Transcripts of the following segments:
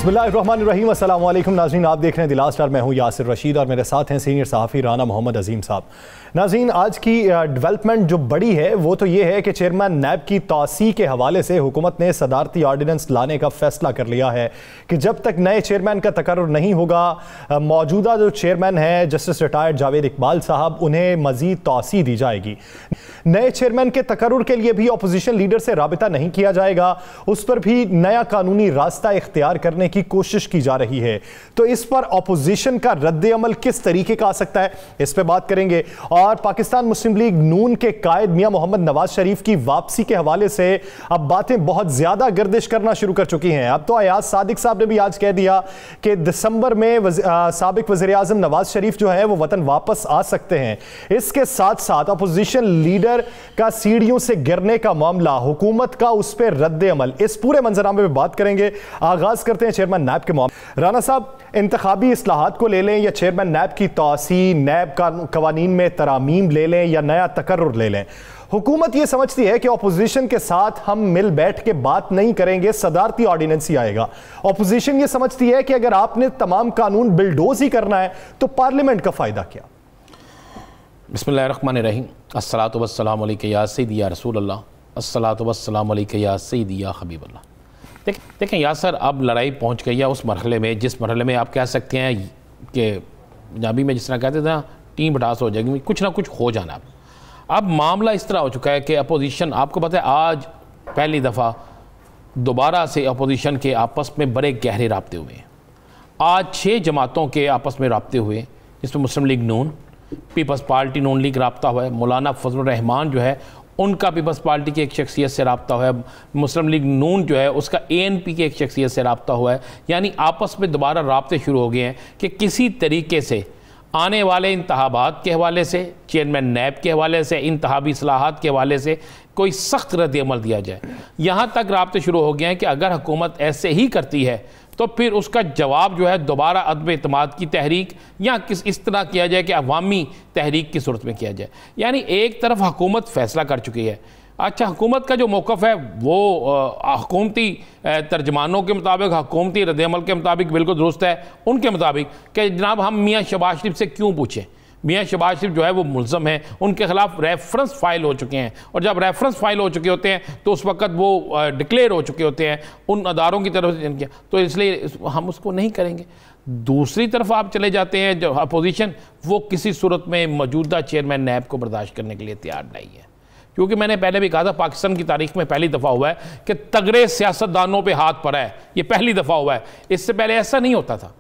बिस्मिल्लाहिर्रहमानिर्रहीम, अस्सलाम वालेकुम नाज़रीन, आप देख रहे हैं दिलार स्टार। मैं हूं यासिर रशीद और मेरे साथ हैं सीनियर सहाफ़ी राना मोहम्मद अजीम साहब। नाज़रीन, आज की डेवलपमेंट जो बड़ी है वो तो ये है कि चेयरमैन नैब की तौसी के हवाले से हुकूमत ने सदारती ऑर्डिनेंस लाने का फैसला कर लिया है कि जब तक नए चेयरमैन का तकर्रुर नहीं होगा, मौजूदा जो चेयरमैन है जस्टिस रिटायर्ड जावेद इकबाल साहब, उन्हें मज़ीद तौसी दी जाएगी। नए चेयरमैन के तकर्रुर के लिए भी अपोजिशन लीडर से राबिता नहीं किया जाएगा, उस पर भी नया कानूनी रास्ता इख्तियार करने की कोशिश की जा रही है। तो इस पर अपोजिशन का रद्द अमल किस तरीके का आ सकता है, इस पर बात करेंगे। और पाकिस्तान मुस्लिम लीग नून के कायद मियां मोहम्मद नवाज शरीफ की वापसी के हवाले से अब बातें बहुत ज्यादा गर्दिश करना शुरू कर चुकी हैं। अब तो अयाज सादिक साहब ने भी आज कह दिया कि दिसंबर में साबिक वज़ीर आज़म नवाज शरीफ जो है वो वतन वापस आ सकते हैं। इसके साथ साथ अपोजिशन लीडर का सीढ़ियों से गिरने का मामला, हुकूमत का उस पर रद्द अमल, इस पूरे मंजरामे में बात करेंगे। आगाज करते हैं चेयरमैन नैब के मामले। राना साहब, इंतखाबी इस्लाहात को ले लें या चेयरमैन नैब की तौसी, नैब का कवानीन में तरामीम ले लें या नया तकर्रुर ले लें, हुकूमत यह समझती है कि अपोजिशन के साथ हम मिल बैठ के बात नहीं करेंगे, सदारती ऑर्डिनेंस ही आएगा। अपोजिशन यह समझती है कि अगर आपने तमाम कानून बिलडोज ही करना है तो पार्लियामेंट का फायदा क्या? बिस्मिल्लाहिर्रहमानिर्रहीम, अस्सलातु वस्सलामु अलैका या सय्यदी या रसूल अल्लाह, अस्सलातु वस्सलामु अलैका या सय्यदी या हबीब अल्लाह। देखें यासर, अब लड़ाई पहुंच गई है उस मरहले में जिस मरहले में आप कह सकते हैं कि पंजाबी में जिस तरह कहते थे ना, टीम बटास हो जाएगी, कुछ ना कुछ हो जाना। अब मामला इस तरह हो चुका है कि अपोजिशन, आपको पता है आज पहली दफ़ा दोबारा से अपोजिशन के आपस में बड़े गहरे राब्ते हुए हैं। आज 6 जमातों के आपस में राब्ते हुए, जिसमें मुस्लिम लीग नून, पीपल्स पार्टी नून लीग राब्ता हुआ है, मौलाना फजलुर रहमान जो है उनका पीपल्स पार्टी की एक शख्सियत से रब्ता हुआ है, मुस्लिम लीग नून जो है उसका ANP की एक शख्सियत से रब्ता हुआ है। यानी आपस में दोबारा राब्ते शुरू हो गए हैं कि किसी तरीके से आने वाले इंतखाबात के हवाले से, चेयरमैन नैब के हवाले से, इंतखाबी इस्लाहात के हवाले से कोई सख्त रद्द अमल दिया जाए। यहाँ तक राब्ते शुरू हो गए हैं कि अगर हुकूमत ऐसे ही करती है तो फिर उसका जवाब जो है दोबारा अदम एतमाद की तहरीक या इस तरह किया जाए कि अवामी तहरीक की सूरत में किया जाए। यानी एक तरफ हुकूमत फैसला कर चुकी है। अच्छा, हुकूमत का जो मौक़िफ़ है वो हुकूमती तर्जमानों के मुताबिक, हुकूमती रद्द-ए-अमल के मुताबिक बिल्कुल दुरुस्त है। उनके मुताबिक कि जनाब हम मियाँ शहबाज शरीफ से क्यों पूछें, मियाँ शहबाज शरीफ जो है वो मुल्ज़म है, उनके ख़िलाफ़ रेफरेंस फ़ाइल हो चुके हैं, और जब रेफरेंस फ़ाइल हो चुके होते हैं तो उस वक़्त वो डिक्लेयर हो चुके होते हैं उन अदारों की तरफ से, तो इसलिए हम उसको नहीं करेंगे। दूसरी तरफ आप चले जाते हैं, जो अपोजिशन वो किसी सूरत में मौजूदा चेयरमैन नैब को बर्दाश्त करने के लिए तैयार नहीं है। क्योंकि मैंने पहले भी कहा था, पाकिस्तान की तारीख में पहली दफ़ा हुआ है कि तगड़े सियासतदानों पे हाथ पड़ा है। ये पहली दफ़ा हुआ है, इससे पहले ऐसा नहीं होता था।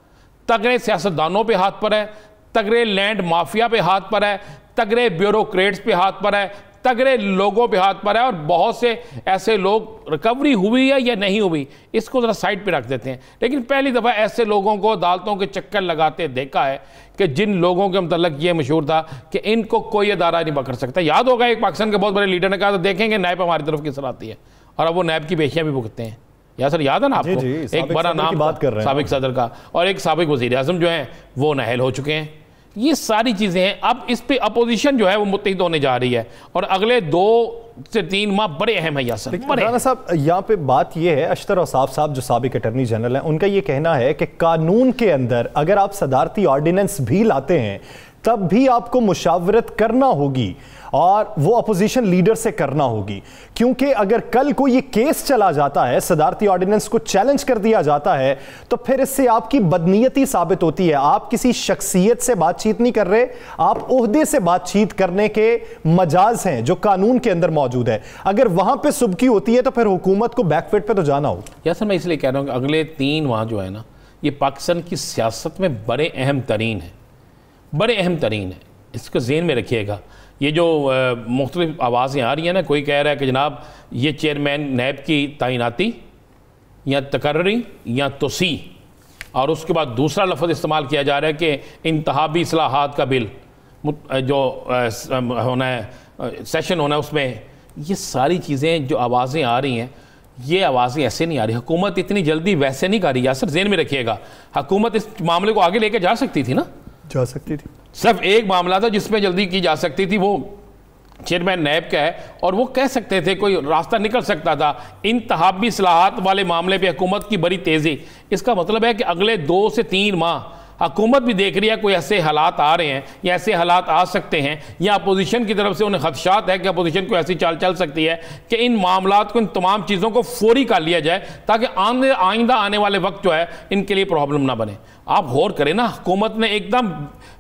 तगड़े सियासतदानों पे हाथ पड़ा है, तगड़े लैंड माफिया पे हाथ पड़ा है, तगड़े ब्यूरोक्रेट्स पे हाथ पड़ा है, तगड़े लोगों पे हाथ पड़ा है, और बहुत से ऐसे लोग, रिकवरी हुई है या नहीं हुई इसको ज़रा साइड पे रख देते हैं, लेकिन पहली दफ़ा ऐसे लोगों को अदालतों के चक्कर लगाते देखा है कि जिन लोगों के मतलब ये मशहूर था कि इनको कोई अदारा नहीं पकड़ सकता। याद होगा एक पाकिस्तान के बहुत बड़े लीडर ने कहा था, देखेंगे नैब हमारी तरफ किस तरह आती है, और अब वो नैब की पेशियाँ भी भुगतते हैं। यार सर, याद है ना आपको? एक बड़ा नाम बात कर रहे हैं, साबिक सदर का, और एक साबिक वज़ीर आज़म जो हैं वो नाअहल हो चुके हैं। ये सारी चीज़ें हैं। अब इस पे अपोजिशन जो है वो मुत्तहिद होने जा रही है, और अगले 2 से 3 माह बड़े अहम है। यासर राना साहब, यहाँ पे बात ये है, अशतर औसाफ साहब जो साबिक अटर्नी जनरल हैं, उनका ये कहना है कि कानून के अंदर अगर आप सदारती ऑर्डिनेंस भी लाते हैं तब भी आपको मुशावरत करना होगी, और वो अपोजिशन लीडर से करना होगी, क्योंकि अगर कल को ये केस चला जाता है, सदारती ऑर्डिनेंस को चैलेंज कर दिया जाता है, तो फिर इससे आपकी बदनीयती साबित होती है। आप किसी शख्सियत से बातचीत नहीं कर रहे, आप ओहदे से बातचीत करने के मजाज हैं जो कानून के अंदर मौजूद है। अगर वहां पर सुबकी होती है तो फिर हुकूमत को बैकफुट पे तो जाना हो। या सर, मैं इसलिए कह रहा हूँ कि अगले 3 माह जो है ना, ये पाकिस्तान की सियासत में बड़े अहम तरीन है, बड़े अहम तरीन है। इसको ज़हन में रखिएगा। ये जो मुख्तलिफ आवाज़ें आ रही हैं ना, कोई कह रहा है कि जनाब ये चेयरमैन नैब की तैनाती या तकर्री या तोसी, और उसके बाद दूसरा लफ्ज़ इस्तेमाल किया जा रहा है कि इंतखाबी इस्लाहात का बिल जो होना है, सेशन होना है उसमें। ये सारी चीज़ें जो आवाज़ें आ रही हैं, ये आवाज़ें ऐसे नहीं आ रही। हुकूमत इतनी जल्दी वैसे नहीं कर रही। यार सर, ज़हन में रखिएगा, हुकूमत इस मामले को आगे लेके जा सकती थी ना, जा सकती थी। सिर्फ एक मामला था जिसमें जल्दी की जा सकती थी, वो चेयरमैन नैब का है और वो कह सकते थे, कोई रास्ता निकल सकता था। इंतहाबी इस्लाहात वाले मामले पे हुकूमत की बड़ी तेज़ी, इसका मतलब है कि अगले 2 से 3 माह हुकूमत भी देख रही है कोई ऐसे हालात आ रहे हैं या ऐसे हालात आ सकते हैं, या अपोजिशन की तरफ से उन्हें खदशात है कि अपोजिशन को ऐसी चाल चल सकती है कि इन मामलात को, इन तमाम चीज़ों को फौरी कर लिया जाए ताकि आइंदा आने वाले वक्त जो है इनके लिए प्रॉब्लम ना बने। आप गौर करें ना, हुकूमत ने एकदम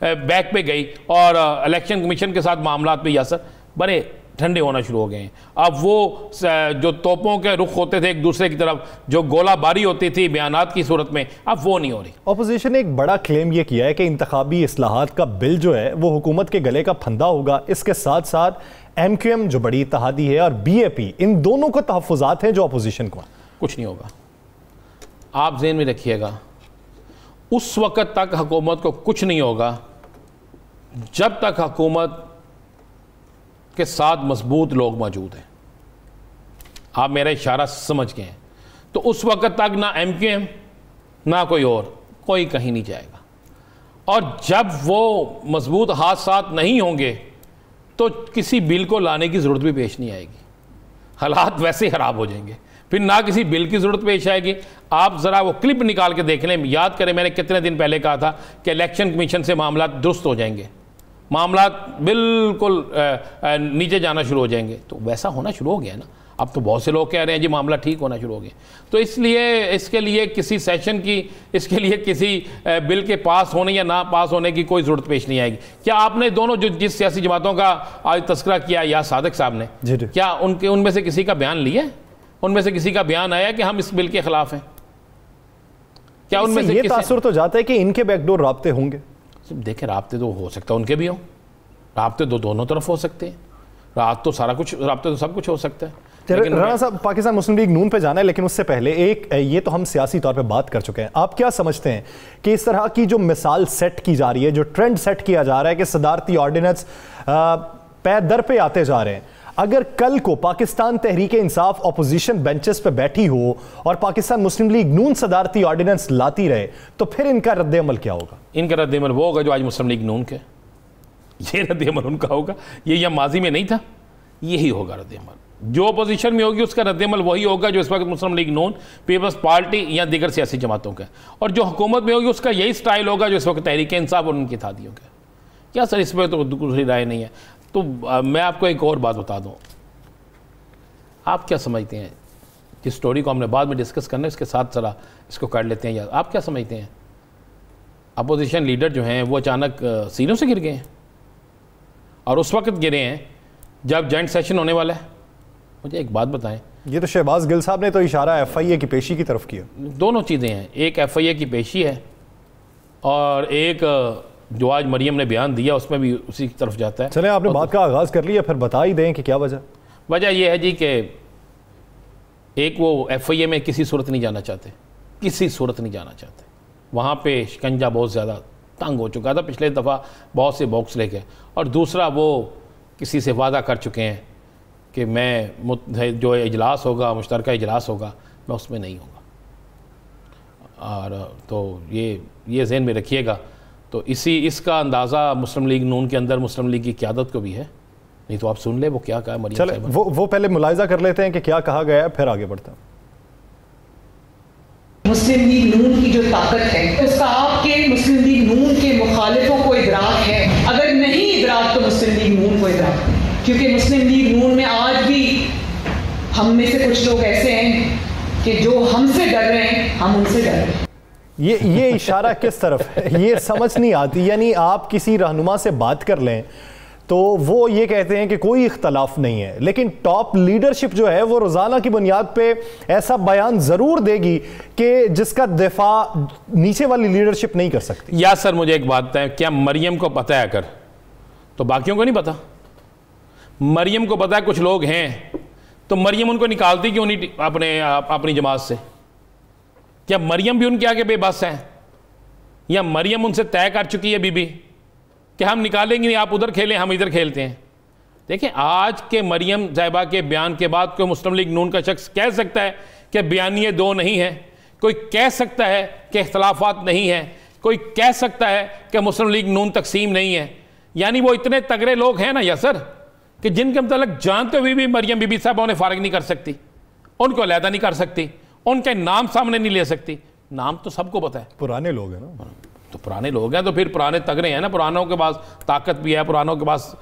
बैक पे गई और इलेक्शन कमीशन के साथ मामलात पे यासर बड़े ठंडे होना शुरू हो गए हैं। अब वो जो तोपों के रुख होते थे एक दूसरे की तरफ, जो गोलाबारी होती थी बयानात की सूरत में, अब वो नहीं हो रही। अपोजिशन ने एक बड़ा क्लेम ये किया है कि इंतखाबी इस्लाहात का बिल जो है वो हुकूमत के गले का फंदा होगा। इसके साथ साथ MQM जो बड़ी इत्तेहादी है और BAP, इन दोनों को तहफ़्फ़ुज़ात हैं जो अपोजिशन को। कुछ नहीं होगा, आप ज़हन में रखिएगा, उस वक़्त तक हुकूमत को कुछ नहीं होगा जब तक हुकूमत के साथ मजबूत लोग मौजूद हैं। आप मेरा इशारा समझ गए हैं। तो उस वक्त तक ना MQM ना कोई और, कोई कहीं नहीं जाएगा। और जब वो मजबूत हाथ साथ नहीं होंगे तो किसी बिल को लाने की ज़रूरत भी पेश नहीं आएगी, हालात वैसे ही ख़राब हो जाएंगे, फिर ना किसी बिल की ज़रूरत पेश आएगी। आप ज़रा वो क्लिप निकाल के देख लें, याद करें मैंने कितने दिन पहले कहा था कि इलेक्शन कमीशन से मामला दुरुस्त हो जाएंगे, मामला बिल्कुल नीचे जाना शुरू हो जाएंगे। तो वैसा होना शुरू हो गया ना। अब तो बहुत से लोग कह रहे हैं जी मामला ठीक होना शुरू हो गया। तो इसलिए इसके लिए किसी सेशन की, इसके लिए किसी बिल के पास होने या ना पास होने की कोई ज़रूरत पेश नहीं आएगी। क्या आपने दोनों जो जिस सियासी जमातों का आज तस्करा किया या सादिक साहब ने, क्या उनमें से किसी का बयान लिया? उनमें से किसी का बयान आया कि हम इस बिल के खिलाफ हैं? क्या उनमें से ये तासुर तो जाता है कि इनके बैकडोर राब्ते होंगे? देखें, राब्ते तो हो सकता है उनके भी हों, राब्ते तो दोनों तरफ हो सकते हैं, रात तो सारा कुछ, राब्ते तो सब कुछ हो सकता है। राणा साहब, पाकिस्तान मुस्लिम लीग नून पे जाना है, लेकिन उससे पहले एक ये तो हम सियासी तौर पे बात कर चुके हैं। आप क्या समझते हैं कि इस तरह की जो मिसाल सेट की जा रही है, जो ट्रेंड सेट किया जा रहा है कि सदारती ऑर्डिनेंस पे दर पे आते जा रहे हैं, अगर कल को पाकिस्तान तहरीक इंसाफ अपोजिशन बेंचेस पे बैठी हो और पाकिस्तान मुस्लिम लीग नून सदारती ऑर्डिनेंस लाती रहे, तो फिर इनका रद्द-ए-अमल क्या होगा? इनका रद्द-ए-अमल वो होगा जो आज मुस्लिम लीग नून के, ये रद्द-ए-अमल उनका होगा। ये या माजी में नहीं था, यही होगा रद्द-ए-अमल। जो अपोजिशन में होगी उसका रद्द-ए-अमल वही होगा जो इस वक्त मुस्लिम लीग नून, पीपल्स पार्टी या दीगर सियासी जमातों का, और जो हुकूमत में होगी उसका यही स्टाइल होगा जो इस वक्त तहरीक इंसाफ और उनकी इत्तेहादियों का। क्या सर, इस पर तो दूसरी राय नहीं है। तो मैं आपको एक और बात बता दूं, आप क्या समझते हैं, जिस स्टोरी को हमने बाद में डिस्कस करना है इसके साथ ज़रा इसको कर लेते हैं। यार, आप क्या समझते हैं, अपोजिशन लीडर जो हैं वो अचानक सीनों से गिर गए हैं? और उस वक्त गिरे हैं जब जॉइंट सेशन होने वाला है। मुझे एक बात बताएं, ये तो शहबाज गिल साहब ने तो इशारा FIA की पेशी की तरफ किया। दोनों चीज़ें हैं, एक FIA की पेशी है और एक जो आज मरियम ने बयान दिया उसमें भी उसी की तरफ जाता है। चलें, आपने बात का आगाज़ कर लिया, फिर बता ही दें कि क्या वजह। वजह यह है जी कि एक वो FIA में किसी सूरत नहीं जाना चाहते, किसी सूरत नहीं जाना चाहते। वहाँ पे शिकंजा बहुत ज़्यादा तंग हो चुका था पिछले दफ़ा बहुत से बॉक्स लेके, और दूसरा वो किसी से वादा कर चुके हैं कि मैं जो इजलास होगा, मुश्तरका इजलास होगा, मैं उसमें नहीं होगा। और तो ये जहन में रखिएगा। तो इसका अंदाज़ा मुस्लिम लीग नून के अंदर मुस्लिम लीग की क़यादत को भी है। नहीं तो आप सुन ले वो क्या कहा मरियम चले वो पहले मुलाहिजा कर लेते हैं कि क्या कहा गया है, फिर आगे बढ़ते हैं। मुस्लिम लीग नून की जो ताकत है उसका आपके मुस्लिम लीग नून के मुखालिफों को इदराक है, अगर नहीं इदराक तो मुस्लिम लीग नून को इदराक, क्योंकि मुस्लिम लीग नून में आज भी हम में से कुछ लोग ऐसे हैं कि जो हमसे डर रहे हैं, हम उनसे डर रहे हैं। ये इशारा किस तरफ है, ये समझ नहीं आती। यानी आप किसी रहनुमा से बात कर लें तो वो ये कहते हैं कि कोई इख्तलाफ नहीं है, लेकिन टॉप लीडरशिप जो है वो रोज़ाना की बुनियाद पे ऐसा बयान ज़रूर देगी कि जिसका दिफा नीचे वाली लीडरशिप नहीं कर सकती। या सर मुझे एक बात बताएं, क्या मरियम को पता है अगर, तो बाकियों को नहीं पता? मरियम को पता है कुछ लोग हैं, तो मरियम उनको निकालती क्यों नहीं अपनी जमात से? क्या मरियम भी उनके आगे बेबस है, या मरियम उनसे तय कर चुकी है बीबी कि हम निकालेंगे नहीं, आप उधर खेलें हम इधर खेलते हैं? देखें, आज के मरियम साहिबा के बयान के बाद कोई मुस्लिम लीग नून का शख्स कह सकता है कि बयानिए दो नहीं है, कोई कह सकता है कि इख्तलाफात नहीं है, कोई कह सकता है कि मुस्लिम लीग नून तकसीम नहीं है। यानी वो इतने तगड़े लोग हैं ना या सर, कि जिनके मतलब जानते हुए भी मरियम बीबी साहब उन्हें फारिग नहीं कर सकती, उनको अलहदा नहीं कर सकती, उनके नाम सामने नहीं ले सकती। नाम तो सबको पता है, पुराने लोग हैं ना, तो पुराने लोग हैं तो फिर पुराने तगड़े हैं ना, पुरानों के पास ताकत भी है, पुरानों के पास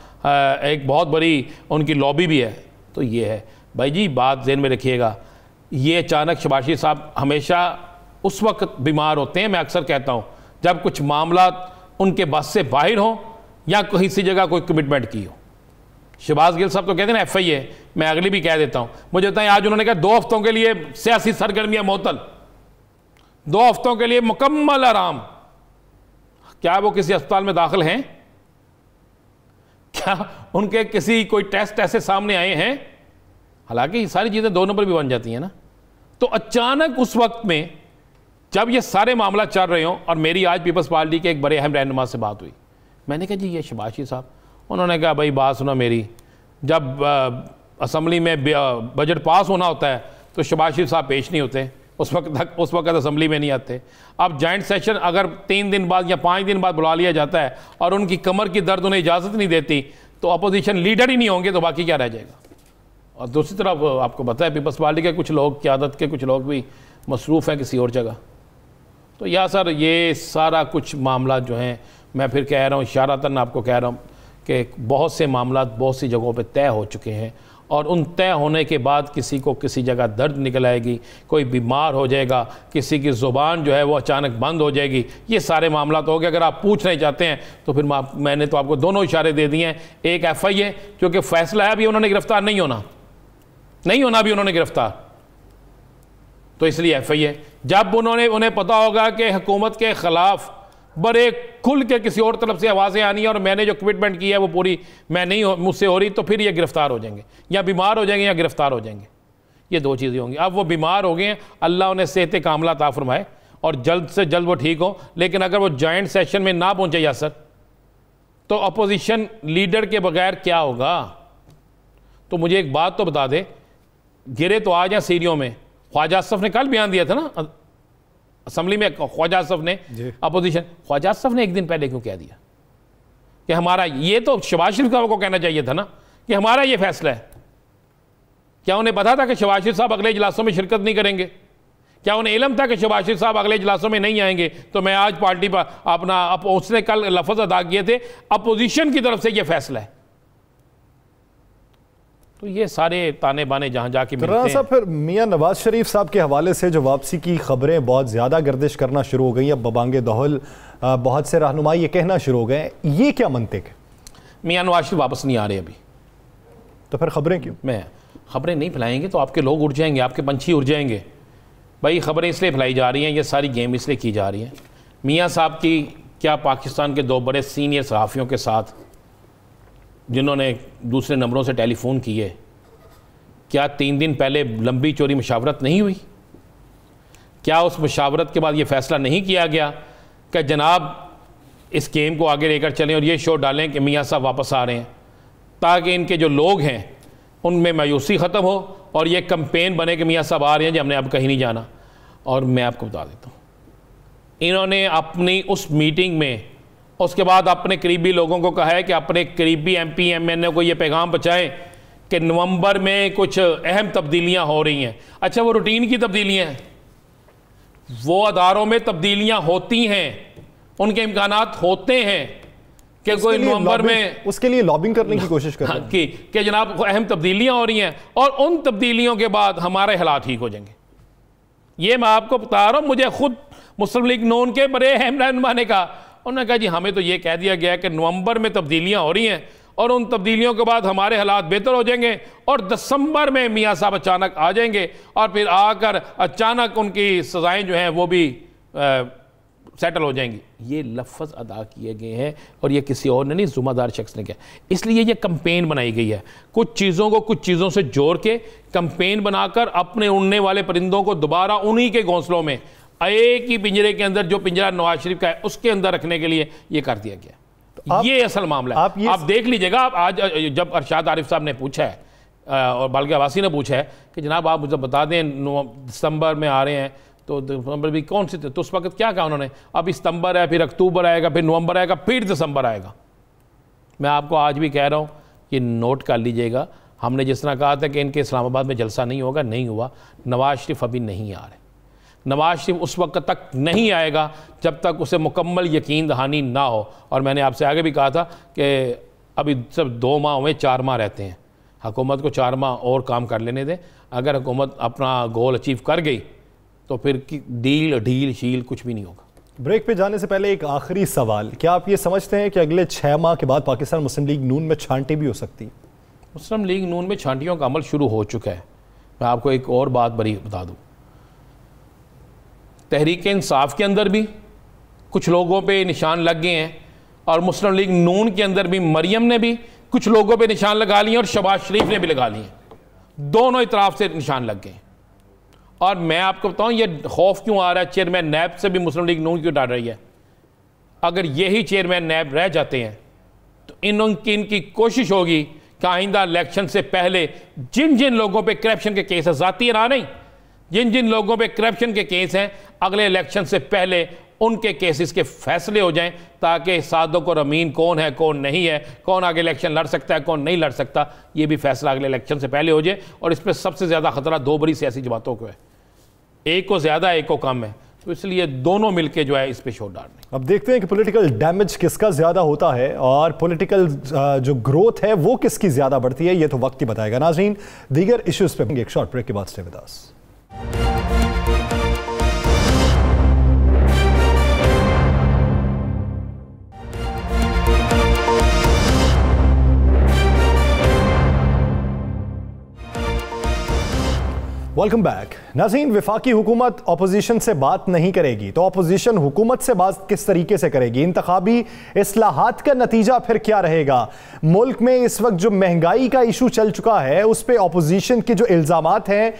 एक बहुत बड़ी उनकी लॉबी भी है। तो ये है भाई जी, बात ज़हन में रखिएगा। ये अचानक शहबाज शरीफ साहब हमेशा उस वक्त बीमार होते हैं, मैं अक्सर कहता हूँ, जब कुछ मामला उनके बस से बाहर हों या किसी जगह कोई कमिटमेंट की हो। शहबाज गिल साहब तो कहते हैं ना FIA, मैं अगली भी कह देता हूँ, मुझे बताएं आज उन्होंने कहा 2 हफ्तों के लिए सियासी सरगर्मियाँ मुअत्तल, 2 हफ्तों के लिए मुकम्मल आराम। क्या वो किसी अस्पताल में दाखिल हैं? क्या उनके किसी कोई टेस्ट ऐसे सामने आए हैं? हालांकि ये सारी चीज़ें 2 नंबर भी बन जाती हैं ना। तो अचानक उस वक्त में जब ये सारे मामला चल रहे हों, और मेरी आज पीपल्स पार्टी के एक बड़े अहम रहनुमा से बात हुई, मैंने कहा जी ये शहबाज शरीफ साहब, उन्होंने कहा भाई बात सुना मेरी, जब असम्बली में बजट पास होना होता है तो शहबाज शरीफ साहब पेश नहीं होते, उस वक्त असम्बली में नहीं आते। अब जॉइंट सेशन अगर 3 दिन बाद या 5 दिन बाद बुला लिया जाता है और उनकी कमर की दर्द उन्हें इजाज़त नहीं देती, तो अपोजिशन लीडर ही नहीं होंगे, तो बाकी क्या रह जाएगा। और दूसरी तरफ आपको पता है पीपल्स पार्टी के कुछ लोग, क़यादत के कुछ लोग भी मसरूफ़ हैं किसी और जगह। तो या सर ये सारा कुछ मामला जो हैं, मैं फिर कह रहा हूँ, इशारतन आपको कह रहा हूँ कि बहुत से मामला बहुत सी जगहों पे तय हो चुके हैं, और उन तय होने के बाद किसी को किसी जगह दर्द निकल आएगी, कोई बीमार हो जाएगा, किसी की ज़ुबान जो है वो अचानक बंद हो जाएगी। ये सारे मामला तो हो गए। अगर आप पूछना चाहते हैं तो फिर मैंने तो आपको दोनों इशारे दे दिए हैं। एक FIA, क्योंकि फैसला है अभी उन्होंने गिरफ्तार नहीं होना अभी उन्होंने गिरफ्तार, तो इसलिए FIA। जब उन्हें पता होगा कि हुकूमत के ख़िलाफ़ बड़े खुल के किसी और तरफ से आवाज़ें आनी है और मैंने जो कमिटमेंट की है वो पूरी मुझसे हो रही, तो फिर ये गिरफ्तार हो जाएंगे, या बीमार हो जाएंगे या गिरफ्तार हो जाएंगे। ये 2 चीज़ें होंगी। अब वो बीमार हो गए हैं, अल्लाह उन्हें सेहत कामला अता फरमाए और जल्द से जल्द वो ठीक हो। लेकिन अगर वो जॉइंट सेशन में ना पहुँचे यासर, तो अपोजिशन लीडर के बगैर क्या होगा। तो मुझे एक बात तो बता दे, गिरे तो आज हैं सीरियों में। ख्वाजा असफ ने कल बयान दिया था ना असम्बली में, ख्वाजा असफ ने, अपोजिशन, ख्वाजा असफ ने एक दिन पहले क्यों कह दिया कि हमारा, ये तो शहबाज शरीफ साहब को कहना चाहिए था ना कि हमारा ये फैसला है। क्या उन्हें पता था कि शहबाज शरीफ साहब अगले इजलासों में शिरकत नहीं करेंगे? क्या उन्हें इल्म था कि शहबाज शरीफ साहब अगले इजलासों में नहीं आएंगे? तो मैं आज पार्टी पर अपना उसने कल लफ्ज़ अदा किए थे, अपोजिशन की तरफ से ये फैसला है। तो ये सारे ताने बाने जहाँ जाके मिलते हैं। साहब, फिर मियां नवाज शरीफ साहब के हवाले से जो वापसी की खबरें बहुत ज़्यादा गर्दिश करना शुरू हो गई, अब बबांगे दहल बहुत से रहनुमा ये कहना शुरू हो गए, ये क्या मंतिक है? मियां नवाज शरीफ वापस नहीं आ रहे अभी, तो फिर खबरें क्यों? मैं खबरें नहीं फैलाएंगे तो आपके लोग उड़ जाएंगे, आपके पंछी उड़ जाएंगे। भाई खबरें इसलिए फैलाई जा रही हैं, ये सारी गेम इसलिए की जा रही है। मियाँ साहब की क्या पाकिस्तान के 2 बड़े सीनियर सहाफ़ियों के साथ जिन्होंने दूसरे नंबरों से टेलीफोन किए, क्या 3 दिन पहले लंबी चौड़ी मुशावरत नहीं हुई? क्या उस मुशावरत के बाद ये फ़ैसला नहीं किया गया कि जनाब इस गेम को आगे लेकर चलें और ये शो डालें कि मियाँ साहब वापस आ रहे हैं, ताकि इनके जो लोग हैं उनमें मायूसी ख़त्म हो और ये कैंपेन बने कि मियाँ साहब आ रहे हैं जी, हमने अब कहीं नहीं जाना। और मैं आपको बता देता हूँ, इन्होंने अपनी उस मीटिंग में उसके बाद अपने करीबी लोगों को कहा है कि अपने करीबी MP MNA को ये पैगाम पहुँचाएँ कि नवंबर में कुछ अहम तब्दीलियाँ हो रही हैं। अच्छा, वो रूटीन की तब्दीलियाँ हैं, वो अदारों में तब्दीलियाँ होती हैं, उनके इम्कानात होते हैं कि कोई नवंबर में उसके लिए लॉबिंग करने की कोशिश कर रहे हैं कि जनाब अहम तब्दीलियाँ हो रही हैं और उन तब्दीलियों के बाद हमारे हालात ठीक हो जाएंगे। ये मैं आपको बता रहा हूँ, मुझे खुद मुस्लिम लीग नून के बड़े अहम रहनुमा ने कहा, उन्होंने कहा जी हमें तो ये कह दिया गया है कि नवंबर में तब्दीलियाँ हो रही हैं और उन तब्दीलियों के बाद हमारे हालात बेहतर हो जाएंगे और दिसंबर में मियाँ साहब अचानक आ जाएंगे और फिर आकर अचानक उनकी सज़ाएँ जो हैं वो भी सेटल हो जाएंगी। ये लफ्ज़ अदा किए गए हैं और ये किसी और ने नहीं, ज़िम्मेदार शख्स ने किया। इसलिए ये कैंपेन बनाई गई है, कुछ चीज़ों को कुछ चीज़ों से जोड़ के कैंपेन बनाकर अपने उड़ने वाले परिंदों को दोबारा उन्हीं के घोंसलों में, एक ही पिंजरे के अंदर, जो पिंजरा नवाज शरीफ का है उसके अंदर रखने के लिए ये कर दिया गया। तो ये असल मामला है। आप देख लीजिएगा। आप आज जब अरशाद आरिफ साहब ने पूछा है और बालके अब्बासी ने पूछा है कि जनाब आप मुझे बता दें दिसंबर में आ रहे हैं, तो दिसंबर भी कौन से थे, तो उस वक्त क्या कहा उन्होंने, अब सितंबर है, फिर अक्टूबर आएगा, फिर नवंबर आएगा, फिर दिसंबर आएगा। मैं आपको आज भी कह रहा हूँ, ये नोट कर लीजिएगा। हमने जिस तरह कहा था कि इनके इस्लामाबाद में जलसा नहीं होगा, नहीं हुआ। नवाज़ शरीफ अभी नहीं आ रहे। नवाज़ शरीफ उस वक्त तक नहीं आएगा जब तक उसे मुकम्मल यकीन दहानी ना हो। और मैंने आपसे आगे भी कहा था कि अभी सब 2 माह हुए, 4 माह रहते हैं, हुकूमत को 4 माह और काम कर लेने दें। अगर हुकूमत अपना गोल अचीव कर गई तो फिर डील ढील शील कुछ भी नहीं होगा। ब्रेक पे जाने से पहले एक आखिरी सवाल, क्या आप ये समझते हैं कि अगले 6 माह के बाद पाकिस्तान मुस्लिम लीग नून में छांटी भी हो सकती है? मुस्लिम लीग नून में छांटियों का अमल शुरू हो चुका है। मैं आपको एक और बात बड़ी बता दूं, तहरीक इंसाफ के अंदर भी कुछ लोगों पे निशान लग गए हैं और मुस्लिम लीग नून के अंदर भी मरियम ने भी कुछ लोगों पे निशान लगा लिए और शहबाज शरीफ ने भी लगा लिए। दोनों तरफ से निशान लग गए। और मैं आपको बताऊं ये खौफ क्यों आ रहा है, चेयरमैन नैब से भी मुस्लिम लीग नून क्यों डर रही है। अगर यही चेयरमैन नैब रह जाते हैं तो इनकी कोशिश होगी कि आइंदा इलेक्शन से पहले जिन जिन लोगों पे करप्शन के केस है, ज़ाती ना नहीं, जिन जिन लोगों पे करप्शन के केस हैं, अगले इलेक्शन से पहले उनके केसेस के फैसले हो जाएं, ताकि सादक और अमीन कौन है कौन नहीं है, कौन आगे इलेक्शन लड़ सकता है कौन नहीं लड़ सकता, ये भी फैसला अगले इलेक्शन से पहले हो जाए। और इस पर सबसे ज़्यादा खतरा 2 बड़ी सियासी जमातों को है, एक को ज़्यादा एक को कम है, तो इसलिए दोनों मिलकर जो है इस पर शोर डालने। अब देखते हैं कि पॉलिटिकल डैमेज किसका ज़्यादा होता है और पॉलिटिकल जो ग्रोथ है वो किसकी ज़्यादा बढ़ती है, ये तो वक्त ही बताएगा। नाज़रीन, दीगर इश्यूज़ पे एक शॉर्ट ब्रेक के बाद stay with us. Welcome back. नाज़रीन, वफाकी हुकूमत अपोजिशन से बात नहीं करेगी तो अपोजिशन हुकूमत से बात किस तरीके से करेगी? इंतखाबी इस्लाहात का नतीजा फिर क्या रहेगा? मुल्क में इस वक्त जो महंगाई का इशू चल चुका है उस पर अपोजिशन के जो इल्ज़ामात हैं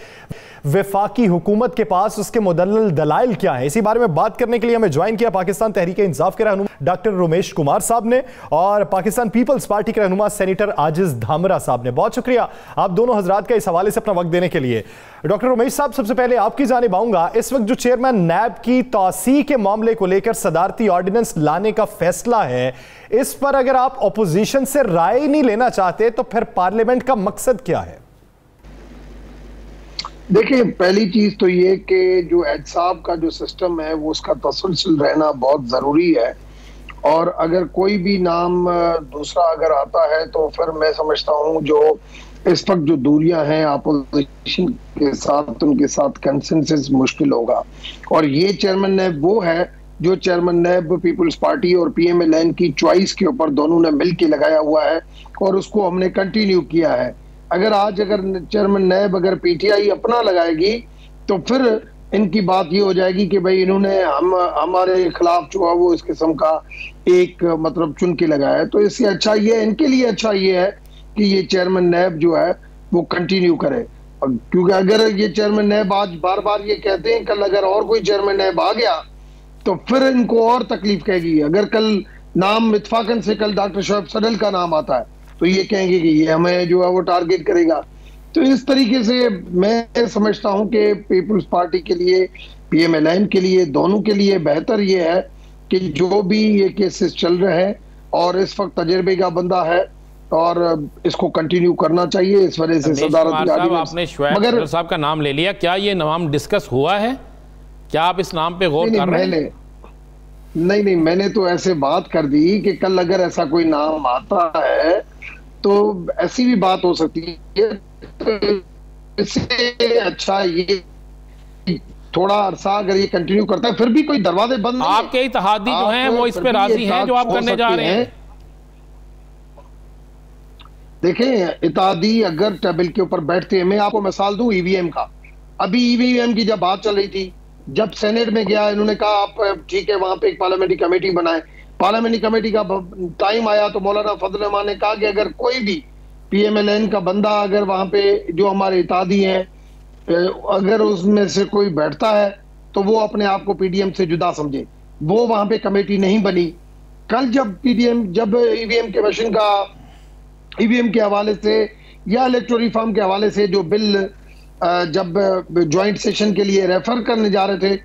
वफाकी हुकूमत के पास, उसके मुदल्लल दलाइल क्या है? इसी बारे में बात करने के लिए हमें ज्वाइन किया पाकिस्तान तहरीक इंसाफ के रहनुमा डॉक्टर रोमेश कुमार साहब ने और पाकिस्तान पीपल्स पार्टी के रहनुमा सेनेटर आजिज धामरा साहब ने। बहुत शुक्रिया आप दोनों हजरात का इस हवाले से अपना वक्त देने के लिए। डॉक्टर रोमेश साहब, सबसे पहले आपकी जानिब आऊंगा। इस वक्त जो चेयरमैन नैब की तौसी के मामले को लेकर सदारती ऑर्डिनेंस लाने का फैसला है, इस पर अगर आप अपोजिशन से राय नहीं लेना चाहते तो फिर पार्लियामेंट का मकसद क्या है? देखिए, पहली चीज तो ये कि जो एहतसाब का जो सिस्टम है वो उसका तसलसल रहना बहुत जरूरी है। और अगर कोई भी नाम दूसरा अगर आता है तो फिर मैं समझता हूँ जो इस वक्त जो दूरियां हैं अपोजिशन के साथ, उनके साथ कंसेंसस मुश्किल होगा। और ये चेयरमैन नैब वो है जो चेयरमैन नैब पीपल्स पार्टी और PMLN की चॉइस के ऊपर दोनों ने मिलकर लगाया हुआ है और उसको हमने कंटिन्यू किया है। अगर चेयरमैन नैब अगर PTI अपना लगाएगी तो फिर इनकी बात ये हो जाएगी कि भाई इन्होंने हमारे खिलाफ जो है वो इस किस्म का एक मतलब चुन के लगाया है। तो इससे अच्छा ये, इनके लिए अच्छा ये है कि ये चेयरमैन नैब जो है वो कंटिन्यू करे, क्योंकि अगर ये चेयरमैन नैब आज बार बार ये कहते हैं, कल अगर और कोई चेयरमैन नैब आ गया तो फिर इनको और तकलीफ कहेगी। अगर कल नाम इत्फाकन से कल डॉक्टर शोएब सडल का नाम आता है तो ये कहेंगे कि ये हमें जो है वो टारगेट करेगा। तो इस तरीके से मैं समझता हूं कि पीपल्स पार्टी के लिए, PMLN के लिए, दोनों के लिए बेहतर ये है कि जो भी ये केसेस चल रहे हैं और इस वक्त तजर्बे का बंदा है और इसको कंटिन्यू करना चाहिए। इस वजह से सदारती आपने शोएब साहब का नाम ले लिया, क्या ये नाम डिस्कस हुआ है? क्या आप इस नाम पे गौर कर रहे हैं? नहीं, मैंने तो ऐसे बात कर दी कि कल अगर ऐसा कोई नाम आता है तो ऐसी भी बात हो सकती है। तो इससे अच्छा ये थोड़ा अरसा अगर ये कंटिन्यू करता है, फिर भी कोई दरवाजे बंद नहीं। आपके इत्तेहादी जो हैं वो इस पे राजी हैं जो आप करने जा रहे हैं? देखें, इत्तेहादी अगर टेबल के ऊपर बैठते हैं, मैं आपको मिसाल दूं EVM का। अभी EVM की जब बात चल रही थी, जब सेनेट में गया, इन्होंने कहा आप ठीक है वहां पे एक पार्लियामेंट्री कमेटी बनाए। पार्लियामेंट्री कमेटी का टाइम आया तो मौलाना फजल रहमान ने कहा कि अगर कोई भी PMLN का बंदा अगर वहां पे जो हमारे इत्तेहादी हैं अगर उसमें से कोई बैठता है तो वो अपने आप को PDM से जुदा समझे। वो वहां पे कमेटी नहीं बनी। कल जब EVM के मशीन का EVM के हवाले से या इलेक्टोरल रिफॉर्म के हवाले से जो बिल जब ज्वाइंट सेशन के लिए रेफर करने जा रहे थे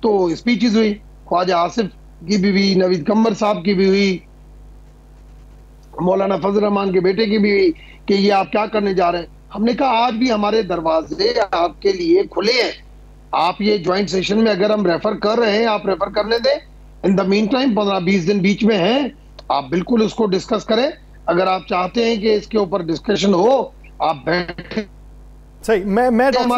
तो स्पीचेस हुई, ख्वाजा आसिफ की भी हुई, नवीद कम्बर साहब की भी हुई, मौलाना फजल रहमान के बेटे की भी, कि ये आप क्या करने जा रहे हैं। हमने कहा आज भी हमारे दरवाजे आपके लिए खुले हैं, आप ये ज्वाइंट सेशन में अगर हम रेफर कर रहे हैं आप रेफर करने दें। इन द मीन टाइम 15-20 दिन बीच में हैं, आप बिल्कुल उसको डिस्कस करें। अगर आप चाहते हैं कि इसके ऊपर डिस्कशन हो, आप बैठे। सही। मैं डॉक्टर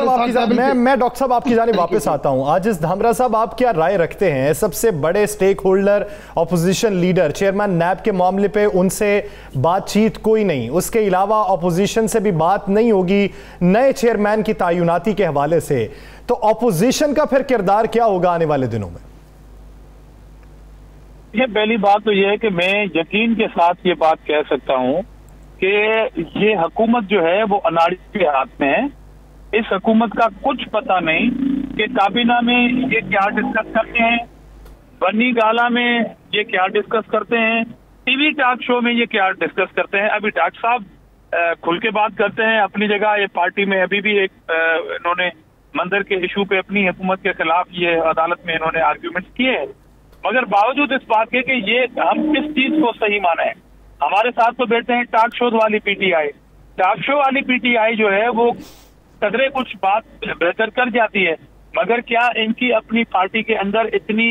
साहब आपकी जानिब वापस आता हूं। आजिज धामरा साहब, आप क्या राय रखते हैं? सबसे बड़े stakeholder opposition leader chairman NAB के मामले पे उनसे बातचीत कोई नहीं, उसके अलावा अपोजिशन से भी बात नहीं होगी नए चेयरमैन की तैनाती के हवाले से, तो अपोजिशन का फिर किरदार क्या होगा आने वाले दिनों में? पहली बात तो यह है कि मैं यकीन के साथ ये बात कह सकता हूं कि ये हुकूमत जो है वो अनाड़ी के हाथ में है। इस हुकूमत का कुछ पता नहीं कि काबीना में ये क्या डिस्कस करते हैं, बनी गाला में ये क्या डिस्कस करते हैं, टीवी टॉक शो में ये क्या डिस्कस करते हैं। अभी डॉक्टर साहब खुल के बात करते हैं अपनी जगह, ये पार्टी में अभी भी एक इन्होंने मंदिर के इशू पे अपनी हुकूमत के खिलाफ ये अदालत में इन्होंने आर्ग्यूमेंट किए हैं, मगर बावजूद इस बात के कि ये हम किस चीज को सही माने हैं। हमारे साथ तो बैठे हैं टॉक शो वाली पीटीआई। टॉक शो वाली पीटीआई जो है वो कदरे कुछ बात बेहतर कर जाती है, मगर क्या इनकी अपनी पार्टी के अंदर इतनी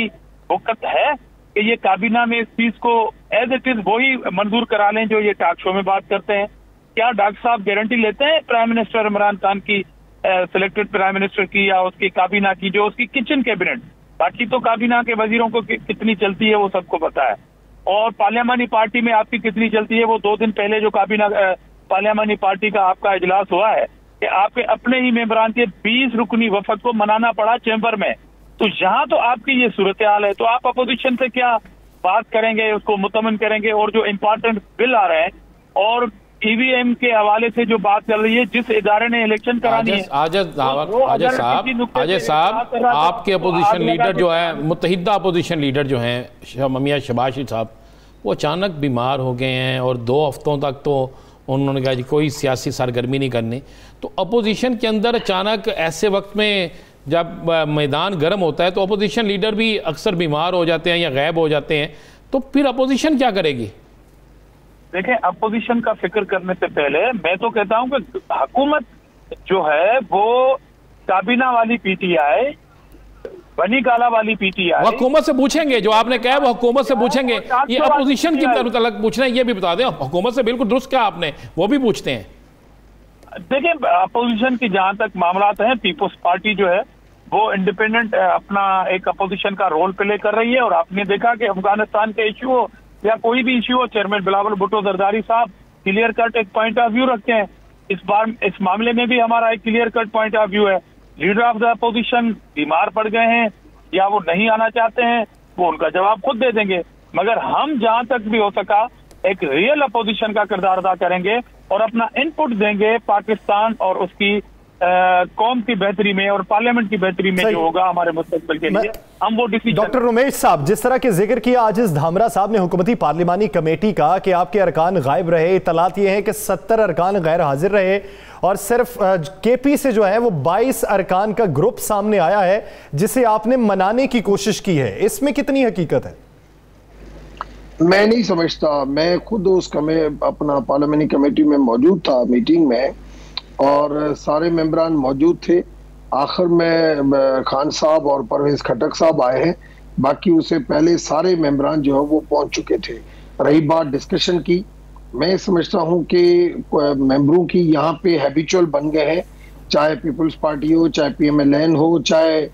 वक़्त है कि ये काबीना में इस चीज को एज इट इज वही मंजूर करा लें जो ये टॉक शो में बात करते हैं? क्या डॉक्टर साहब गारंटी लेते हैं प्राइम मिनिस्टर इमरान खान की, सिलेक्टेड प्राइम मिनिस्टर की या उसकी काबीना की, जो उसकी किचन कैबिनेट, बाकी तो काबीना के वजीरों को कितनी चलती है वो सबको पता है, और पार्लियामानी पार्टी में आपकी कितनी चलती है। वो 2 दिन पहले जो काबीना पार्लियामानी पार्टी का आपका इजलास हुआ है कि आपके अपने ही मेंबरान के 20 रुकनी वफद को मनाना पड़ा चैम्बर में, तो यहाँ तो आपकी ये सूरत हाल है, तो आप अपोजिशन से क्या बात करेंगे, उसको मुतमन करेंगे? और जो इम्पोर्टेंट बिल आ रहे हैं और ईवीएम के हवाले से जो बात चल रही है, जिस इदारे ने इलेक्शन करानी है, आजिज साहब आपके अपोजिशन लीडर जो है, मुत्तहिदा अपोजिशन लीडर जो हैं मियां शहबाज शरीफ साहब, वो अचानक बीमार हो गए हैं और 2 हफ्तों तक तो उन्होंने कहा जी कोई सियासी सरगर्मी नहीं करनी। तो अपोजिशन के अंदर अचानक ऐसे वक्त में जब मैदान गर्म होता है तो अपोजिशन लीडर भी अक्सर बीमार हो जाते हैं या गायब हो जाते हैं, तो फिर अपोजिशन क्या करेगी? देखें, अपोजिशन का फिक्र करने से पहले मैं तो कहता हूं कि हुकूमत जो है वो काबीना वाली पीटीआई, बनी गाला वाली पीटीआई, हुकूमत से पूछेंगे, जो आपने कहा वो हुकूमत से पूछेंगे। ये अपोजिशन की मतलब पूछना है, ये भी बता दें, हुकूमत से बिल्कुल दुरुस्त कहा आपने, वो भी पूछते हैं। देखिए, अपोजिशन की जहां तक मामला है, पीपुल्स पार्टी जो है वो इंडिपेंडेंट अपना एक अपोजिशन का रोल प्ले कर रही है, और आपने देखा कि अफगानिस्तान के इशू हो या कोई भी इशू हो, चेयरमैन बिलावल भुट्टो जरदारी साहब क्लियर कट एक पॉइंट ऑफ व्यू रखते हैं। इस बार इस मामले में भी हमारा एक clear cut point of view है। लीडर ऑफ द अपोजिशन बीमार पड़ गए हैं या वो नहीं आना चाहते हैं, वो उनका जवाब खुद दे देंगे, मगर हम जहां तक भी हो सका एक रियल अपोजिशन का किरदार अदा करेंगे और अपना इनपुट देंगे पाकिस्तान और उसकी कौम की बेहतरी में और पार्लियामेंट की बेहतरी में जो होगा हमारे मुस्तकबिल के लिए, हम वो डिसीजन। डॉक्टर रुमेश साहब, जिस तरह के जिक्र किया आजिज धामरा साहब ने हुकूमती पार्लिमानी कमेटी का कि आपके अरकान गायब रहे, इतलात ये है कि 70 अरकान गैर हाजिर रहे और सिर्फ केपी से जो है वो 22 अरकान का ग्रुप सामने आया है जिसे आपने मनाने की कोशिश की है, इसमें कितनी हकीकत है? मैं नहीं समझता। मैं खुद उस अपना पार्लियामानी कमेटी में मौजूद था मीटिंग में, और सारे मेंबरान मौजूद थे। आखिर में खान साहब और परवेज खटक साहब आए हैं, बाकी उससे पहले सारे मेंबरान जो है वो पहुंच चुके थे। रही बात डिस्कशन की, मैं समझता हूं कि मेंबरों की यहाँ पे हैबिचुअल बन गए हैं, चाहे पीपल्स पार्टी हो, चाहे PMLN हो, चाहे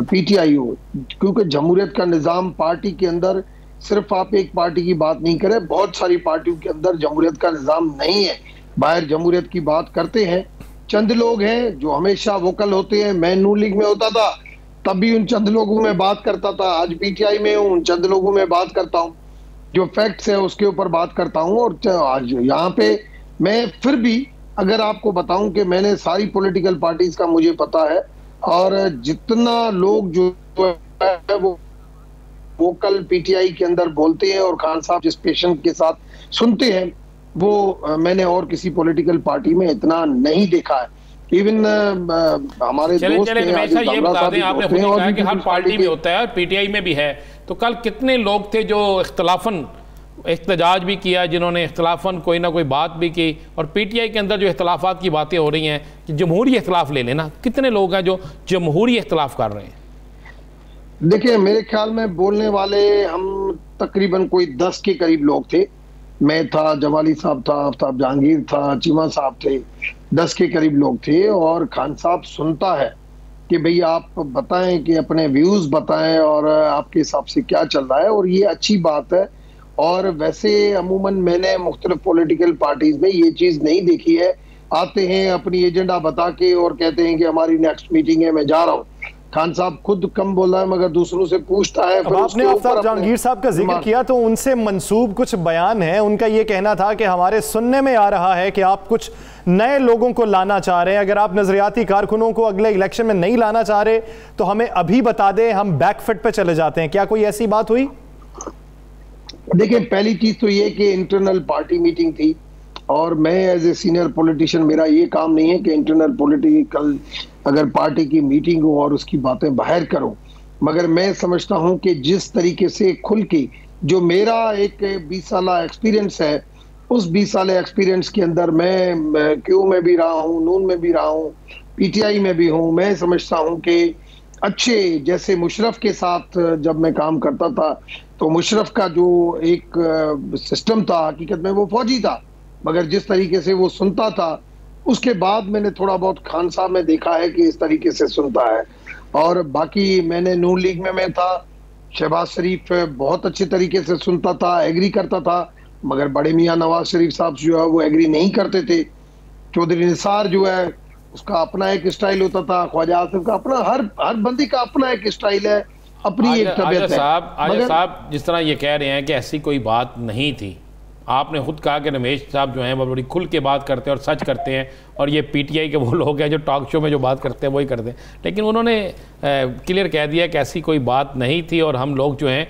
PTI हो, क्योंकि जमहूरियत का निज़ाम पार्टी के अंदर सिर्फ आप एक पार्टी की बात नहीं करें, बहुत सारी पार्टियों के अंदर जमहूरियत का निज़ाम नहीं है, बाहर जमहूरियत की बात करते हैं। चंद लोग हैं जो हमेशा वोकल होते हैं। मैं नून लीग में होता था तब भी उन चंद लोगों में बात करता था, आज PTI में हूँ, उन चंद लोगों में बात करता हूँ, जो फैक्ट्स है उसके ऊपर बात करता हूँ। और आज यहाँ पे मैं फिर भी अगर आपको बताऊं कि मैंने सारी पॉलिटिकल पार्टीज का मुझे पता है, और जितना लोग जो है वो वोकल PTI के अंदर बोलते हैं और खान साहब जिस पेशेंट के साथ सुनते हैं, वो मैंने और किसी पॉलिटिकल पार्टी में इतना नहीं देखा है। इवन हमारे दोस्त ये बता दें, आपने खुद कहा कि हर पार्टी में होता है, PTI में भी है, तो कल कितने लोग थे जो इख्तलाफन एहतजाज भी किया, जिन्होंने इख्तलाफन कोई ना कोई बात भी की, और PTI के अंदर जो इख्तलाफात की बातें हो रही हैं कि जमहूरी इख्तलाफ ले लेना, कितने लोग हैं जो जमहूरी इख्तलाफ कर रहे हैं? देखिए, मेरे ख्याल में बोलने वाले हम तकरीबन कोई 10 के करीब लोग थे। मैं था, जमाली साहब था, आफ्ताब जहांगीर था, चीमा साहब थे, 10 के करीब लोग थे। और खान साहब सुनता है कि भाई आप बताएं, कि अपने व्यूज बताएं और आपके हिसाब से क्या चल रहा है, और ये अच्छी बात है। और वैसे अमूमन मैंने मुख्तलिफ पॉलिटिकल पार्टीज में ये चीज नहीं देखी है, आते हैं अपनी एजेंडा बता के और कहते हैं कि हमारी नेक्स्ट मीटिंग है, मैं जा रहा हूँ। खान साहब खुद कम बोला है मगर दूसरों से पूछता है। अब आपने आफ्ताब जहांगीर साहब का जिक्र किया तो उनसे मंसूब कुछ बयान है। उनका ये कहना था कि हमारे सुनने में आ रहा है कि आप कुछ नए लोगों को लाना चाह रहे हैं, अगर आप नजरियाती कारकुनों को अगले इलेक्शन में नहीं लाना चाह रहे तो हमें अभी बता दें, हम बैकफुट पे चले जाते हैं। क्या कोई ऐसी बात हुई? देखिए, पहली चीज तो ये कि इंटरनल पार्टी मीटिंग थी, और मैं एज ए सीनियर पॉलिटिशियन, मेरा ये काम नहीं है कि इंटरनल पॉलिटिकल अगर पार्टी की मीटिंग हो और उसकी बातें बाहर करूं। मगर मैं समझता हूं कि जिस तरीके से खुल के, जो मेरा एक 20 साल एक्सपीरियंस है, उस 20 साल एक्सपीरियंस के अंदर मैं क्यू में भी रहा हूं, नून में भी रहा हूं, PTI में भी हूं। मैं समझता हूं कि अच्छे, जैसे मुशर्रफ के साथ जब मैं काम करता था तो मुशर्रफ का जो एक सिस्टम था, हकीकत में वो फौजी था, मगर जिस तरीके से वो सुनता था, उसके बाद मैंने थोड़ा बहुत खान साहब में देखा है कि इस तरीके से सुनता है। और बाकी मैंने नून लीग में मैं था, शहबाज शरीफ बहुत अच्छे तरीके से सुनता था, एग्री करता था, मगर बड़े मियाँ नवाज शरीफ साहब जो है वो एग्री नहीं करते थे। चौधरी निसार जो है उसका अपना एक स्टाइल होता था, ख्वाजा आसिफ का अपना, हर बंदी का अपना एक स्टाइल है, अपनी एक तबीयत है। आजा साहब जिस तरह ये कह रहे हैं कि ऐसी कोई बात नहीं थी, आपने खुद कहा कि रमेश साहब जो हैं वो बड़ी खुल के बात करते हैं और सच करते हैं, और ये PTI के वो लोग हैं जो टॉक शो में जो बात करते हैं वही करते हैं। लेकिन उन्होंने क्लियर कह दिया कि ऐसी कोई बात नहीं थी, और हम लोग जो हैं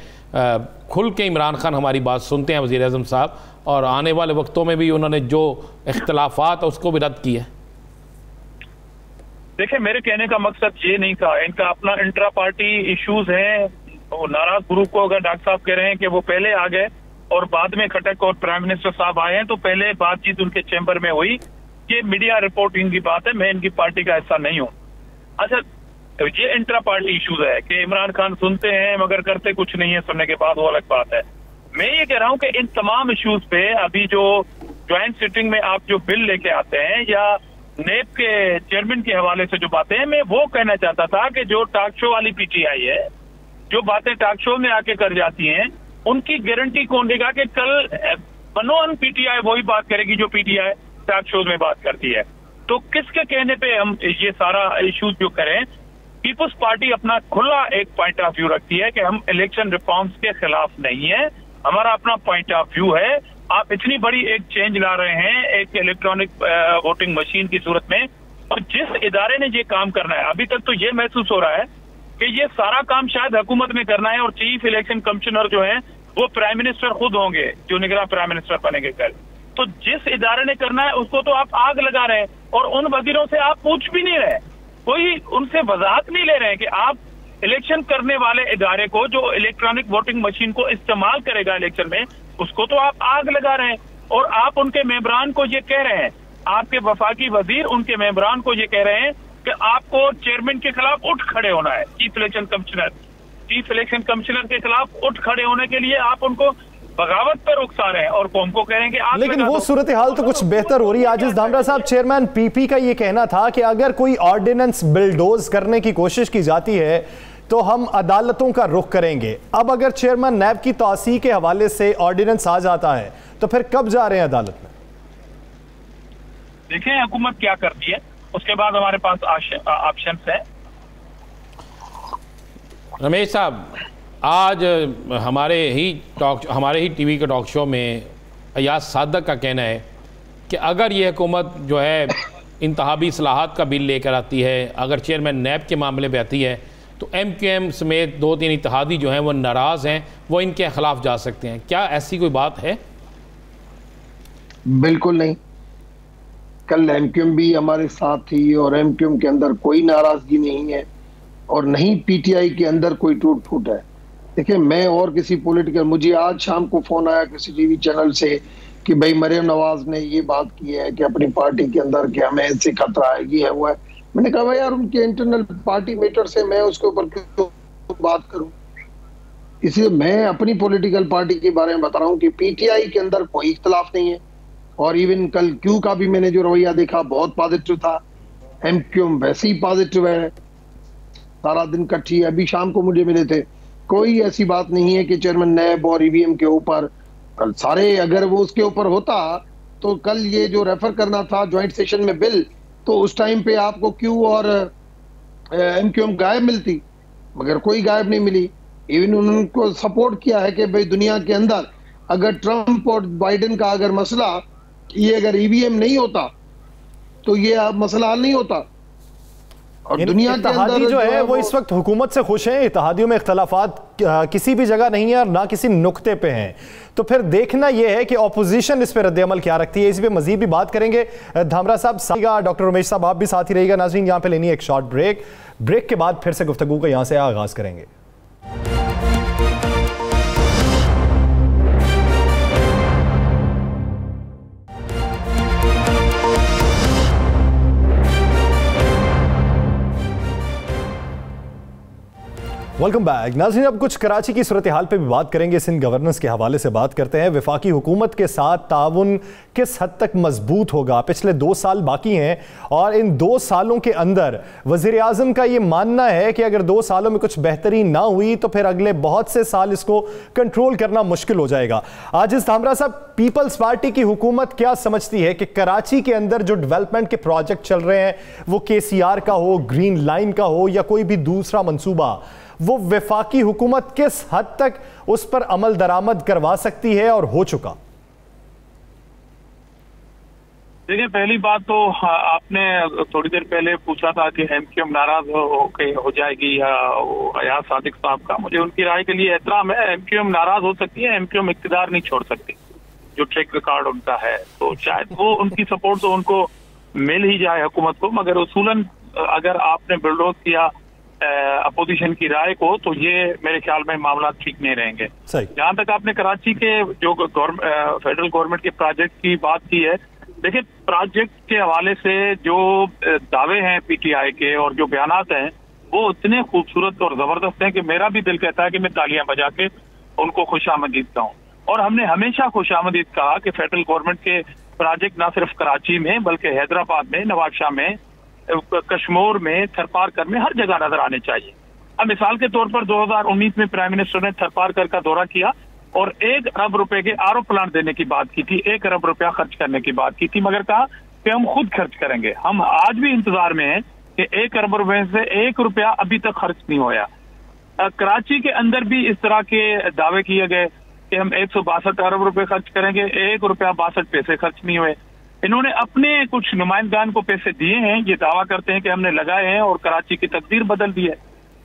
खुल के इमरान खान हमारी बात सुनते हैं, वज़ीर आज़म साहब, और आने वाले वक्तों में भी उन्होंने जो इख्तलाफात उसको भी रद्द किया। देखिए, मेरे कहने का मकसद ये नहीं था, इनका अपना इंट्रा पार्टी इश्यूज हैं। वो नाराज ग्रुप को अगर डॉक्टर साहब कह रहे हैं कि वो पहले आ गए और बाद में खटक और प्राइम मिनिस्टर साहब आए हैं, तो पहले बातचीत उनके चैम्बर में हुई, ये मीडिया रिपोर्टिंग की बात है, मैं इनकी पार्टी का हिस्सा नहीं हूँ। अच्छा, ये इंट्रा पार्टी इश्यूज है कि इमरान खान सुनते हैं मगर करते कुछ नहीं है, सुनने के बाद वो अलग बात है। मैं ये कह रहा हूँ कि इन तमाम इश्यूज पे अभी जो ज्वाइंट सिटिंग में आप जो बिल लेके आते हैं या नेब के चेयरमैन के हवाले से जो बातें हैं, मैं वो कहना चाहता था कि जो टॉक शो वाली PTI है, जो बातें टॉक शो में आके कर जाती हैं, उनकी गारंटी कौन देगा कि कल मनोहन PTI वही बात करेगी जो PTI टॉक शोज में बात करती है? तो किसके कहने पे हम ये सारा इश्यूज जो करें? पीपुल्स पार्टी अपना खुला एक पॉइंट ऑफ व्यू रखती है कि हम इलेक्शन रिफॉर्म्स के खिलाफ नहीं है, हमारा अपना पॉइंट ऑफ व्यू है। आप इतनी बड़ी एक चेंज ला रहे हैं एक इलेक्ट्रॉनिक वोटिंग मशीन की सूरत में, और जिस इदारे ने ये काम करना है, अभी तक तो ये महसूस हो रहा है कि ये सारा काम शायद हुकूमत में करना है, और चीफ इलेक्शन कमिश्नर जो है वो प्राइम मिनिस्टर खुद होंगे, जो निगरान प्राइम मिनिस्टर बनेंगे कल। तो जिस इदारे ने करना है उसको तो आप आग लगा रहे हैं, और उन वजीरों से आप पूछ भी नहीं रहे, कोई उनसे वजाहत नहीं ले रहे हैं कि आप इलेक्शन करने वाले इदारे को, जो इलेक्ट्रॉनिक वोटिंग मशीन को इस्तेमाल करेगा इलेक्शन में, उसको तो आप आग लगा रहे हैं। और आप उनके मेंबरान को ये कह रहे हैं, आपके वफाकी वजीर उनके मेंबरान को ये कह रहे हैं कि आपको चेयरमैन के खिलाफ उठ खड़े होना है, चीफ इलेक्शन कमिश्नर के खिलाफ उठ खड़े होने के लिए आप उनको बगावत पर उकसा रहे हैं, और कौम को कह रहे हैं कि आप। लेकिन वो सूरत हाल तो कुछ बेहतर हो रही है। आजिज धामरा साहब, चेयरमैन PP का ये कहना था कि अगर कोई ऑर्डिनेंस बिलडोज करने की कोशिश की जाती है तो हम अदालतों का रुख करेंगे। अब अगर चेयरमैन नैब की तौसी के हवाले से ऑर्डिनेंस आ जाता है तो फिर कब जा रहे हैं अदालत में? देखें हुकूमत क्या करती है, उसके बाद हमारे पास ऑप्शन है। रमेश साहब, आज हमारे ही TV के टॉक शो में अयाज सादक का कहना है कि अगर ये हुकूमत जो है इंतहाबी इस्लाहात का बिल लेकर आती है, अगर चेयरमैन नैब के मामले में आती है, तो MQM समेत 2-3 इत्तेहादी जो हैं वो नाराज़ हैं, वो इनके खिलाफ जा सकते हैं। क्या ऐसी कोई बात है? बिल्कुल नहीं। कल MQM भी हमारे साथ थी, और MQM के अंदर कोई नाराजगी नहीं है, और नहीं PTI के अंदर कोई टूट फूट है। देखिए, मैं और किसी पॉलिटिकल, मुझे आज शाम को फोन आया किसी टीवी चैनल से कि भाई मरियम नवाज ने ये बात की है कि अपनी पार्टी के अंदर कि हमें इससे खतरा है, ये है वो है। मैंने कहा भाई यार, उनके इंटरनल पार्टी मैटर से मैं उसके ऊपर क्यों बात करूं। इसलिए मैं अपनी पॉलिटिकल पार्टी के बारे में बता रहा हूं कि पीटीआई के अंदर कोई इख्तलाफ नहीं है। और इवन कल क्यू का भी मैंने जो रवैया देखा बहुत पॉजिटिव था। एमक्यूएम वैसे ही पॉजिटिव है, सारा दिन इकट्ठी है। अभी शाम को मुझे मिले थे, कोई ऐसी बात नहीं है कि चेयरमैन नैब और ईवीएम के ऊपर कल सारे, अगर वो उसके ऊपर होता तो कल ये जो रेफर करना था ज्वाइंट सेशन में बिल, तो उस टाइम पे आपको क्यू और एमक्यूएम गायब मिलती, मगर कोई गायब नहीं मिली। इवन उनको सपोर्ट किया है कि भाई दुनिया के अंदर अगर ट्रंप और बाइडेन का अगर मसला, ये अगर ईवीएम नहीं होता तो ये मसला हल नहीं होता। और दुनिया के अंदर जो है वो इस वक्त हुकूमत से खुश हैं, इत्तेहादियों में इख्तलाफात किसी भी जगह नहीं है और ना किसी नुक्ते पे हैं। तो फिर देखना यह है कि ऑपोजिशन इस पे रद्द-ए-अमल क्या रखती है। इस पे मजीद भी बात करेंगे। धामरा साहब, डॉक्टर उमेश साहब आप भी साथ ही रहिएगा। नाज़रीन, यहाँ पे लेनी है एक शॉर्ट ब्रेक के बाद फिर से गुफ्तगू का यहाँ से आगाज करेंगे। Welcome back. नाज़रीन, अब कुछ कराची की सूरत हाल पे भी बात करेंगे। सिंध गवर्नेंस के हवाले से बात करते हैं। वफाकी हुकूमत के साथ ताउन किस हद तक मजबूत होगा? पिछले 2 साल बाकी हैं और इन 2 सालों के अंदर वज़ीर आज़म का ये मानना है कि अगर 2 सालों में कुछ बेहतरी ना हुई तो फिर अगले बहुत से साल इसको कंट्रोल करना मुश्किल हो जाएगा। आजिज़ धामरा साहब, पीपल्स पार्टी की हुकूमत क्या समझती है कि कराची के अंदर जो डेवलपमेंट के प्रोजेक्ट चल रहे हैं, वो KCR का हो, ग्रीन लाइन का हो या कोई भी दूसरा मंसूबा, वो वफाकी हुकूमत किस हद तक उस पर अमल दरामद करवा सकती है और हो चुका? देखिए, पहली बात तो आपने थोड़ी देर पहले पूछा था कि एमक्यूएम नाराज हो जाएगी या सादिक साहब का। मुझे उनकी राय के लिए एहतराम है। एमक्यूएम नाराज हो सकती है, एमक्यूएम इख्तिदार नहीं छोड़ सकती। जो ट्रैक रिकॉर्ड उनका है, तो शायद वो उनकी सपोर्ट तो उनको मिल ही जाए हुकूमत को, मगर उसूलन अगर आपने बुलडोज किया अपोजिशन की राय को, तो ये मेरे ख्याल में मामला ठीक नहीं रहेंगे। जहां तक आपने कराची के जो फेडरल गवर्नमेंट के प्रोजेक्ट की बात की है, देखिए प्रोजेक्ट के हवाले से जो दावे हैं पीटीआई के और जो बयानात हैं, वो इतने खूबसूरत और जबरदस्त हैं कि मेरा भी दिल कहता है कि मैं तालियां बजा के उनको खुशामदीद कहूं। और हमने हमेशा खुशामदीद कहा कि फेडरल गवर्नमेंट के प्रोजेक्ट न सिर्फ कराची में बल्कि हैदराबाद में, नवाबशाह में, कश्मीर में, थरपारकर में, हर जगह नजर आने चाहिए। अब मिसाल के तौर पर 2019 में प्राइम मिनिस्टर ने थरपारकर का दौरा किया और 1 अरब रुपए के आरओ प्लांट देने की बात की थी, 1 अरब रुपया खर्च करने की बात की थी, मगर कहा कि हम खुद खर्च करेंगे। हम आज भी इंतजार में हैं कि 1 अरब रुपए से 1 रुपया अभी तक खर्च नहीं होया। कराची के अंदर भी इस तरह के दावे किए गए कि हम 162 अरब रुपए खर्च करेंगे, 1 रुपया 62 पैसे खर्च नहीं हुए। इन्होंने अपने कुछ नुमाइंदगान को पैसे दिए हैं, ये दावा करते हैं कि हमने लगाए हैं और कराची की तकदीर बदल दी है।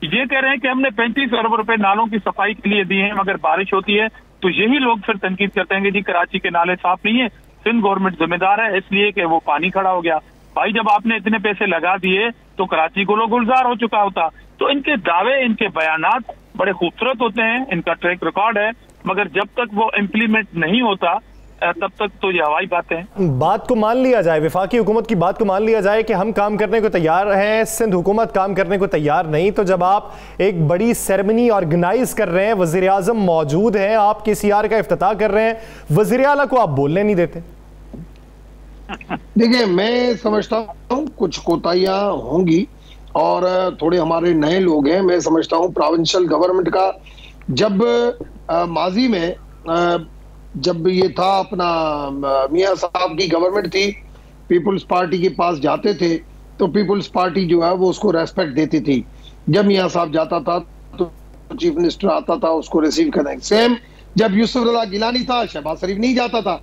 ये कह रहे हैं कि हमने 35 अरब रुपए नालों की सफाई के लिए दिए हैं, मगर बारिश होती है तो यही लोग फिर तनकीद करते हैं कि जी कराची के नाले साफ नहीं है, सिंध गवर्नमेंट जिम्मेदार है इसलिए कि वो पानी खड़ा हो गया। भाई, जब आपने इतने पैसे लगा दिए तो कराची को लोग गुलजार हो चुका होता। तो इनके दावे, इनके बयानात बड़े खूबसूरत होते हैं, इनका ट्रैक रिकॉर्ड है, मगर जब तक वो इम्प्लीमेंट नहीं होता तब तक तो ये हवाई बातें हैं। बात को मान लिया जाए, वफाकी हुकूमत की बात को मान लिया जाए कि हम काम करने को तैयार हैं, सिंध हुकूमत काम करने को तैयार नहीं, तो जब आप एक बड़ी सेरेमनी ऑर्गेनाइज कर रहे हैं, वज़ीर आज़म मौजूद हैं, आप KCR का इफ्तिताह कर रहे हैं, वज़ीर आला को आप बोलने नहीं देते? देखिए, मैं समझता हूँ कुछ कोताहियां होंगी और थोड़े हमारे नए लोग हैं। मैं समझता हूँ प्रोविंशियल गवर्नमेंट का जब माजी में जब ये था अपना मियां साहब की गवर्नमेंट थी, पीपल्स पार्टी के पास जाते थे तो पीपल्स पार्टी जो है वो उसको रेस्पेक्ट देती थी। जब मियां साहब जाता था तो चीफ मिनिस्टर आता था उसको रिसीव करने। सेम जब यूसुफ रज़ा गिलानी था, शहबाज शरीफ नहीं जाता था।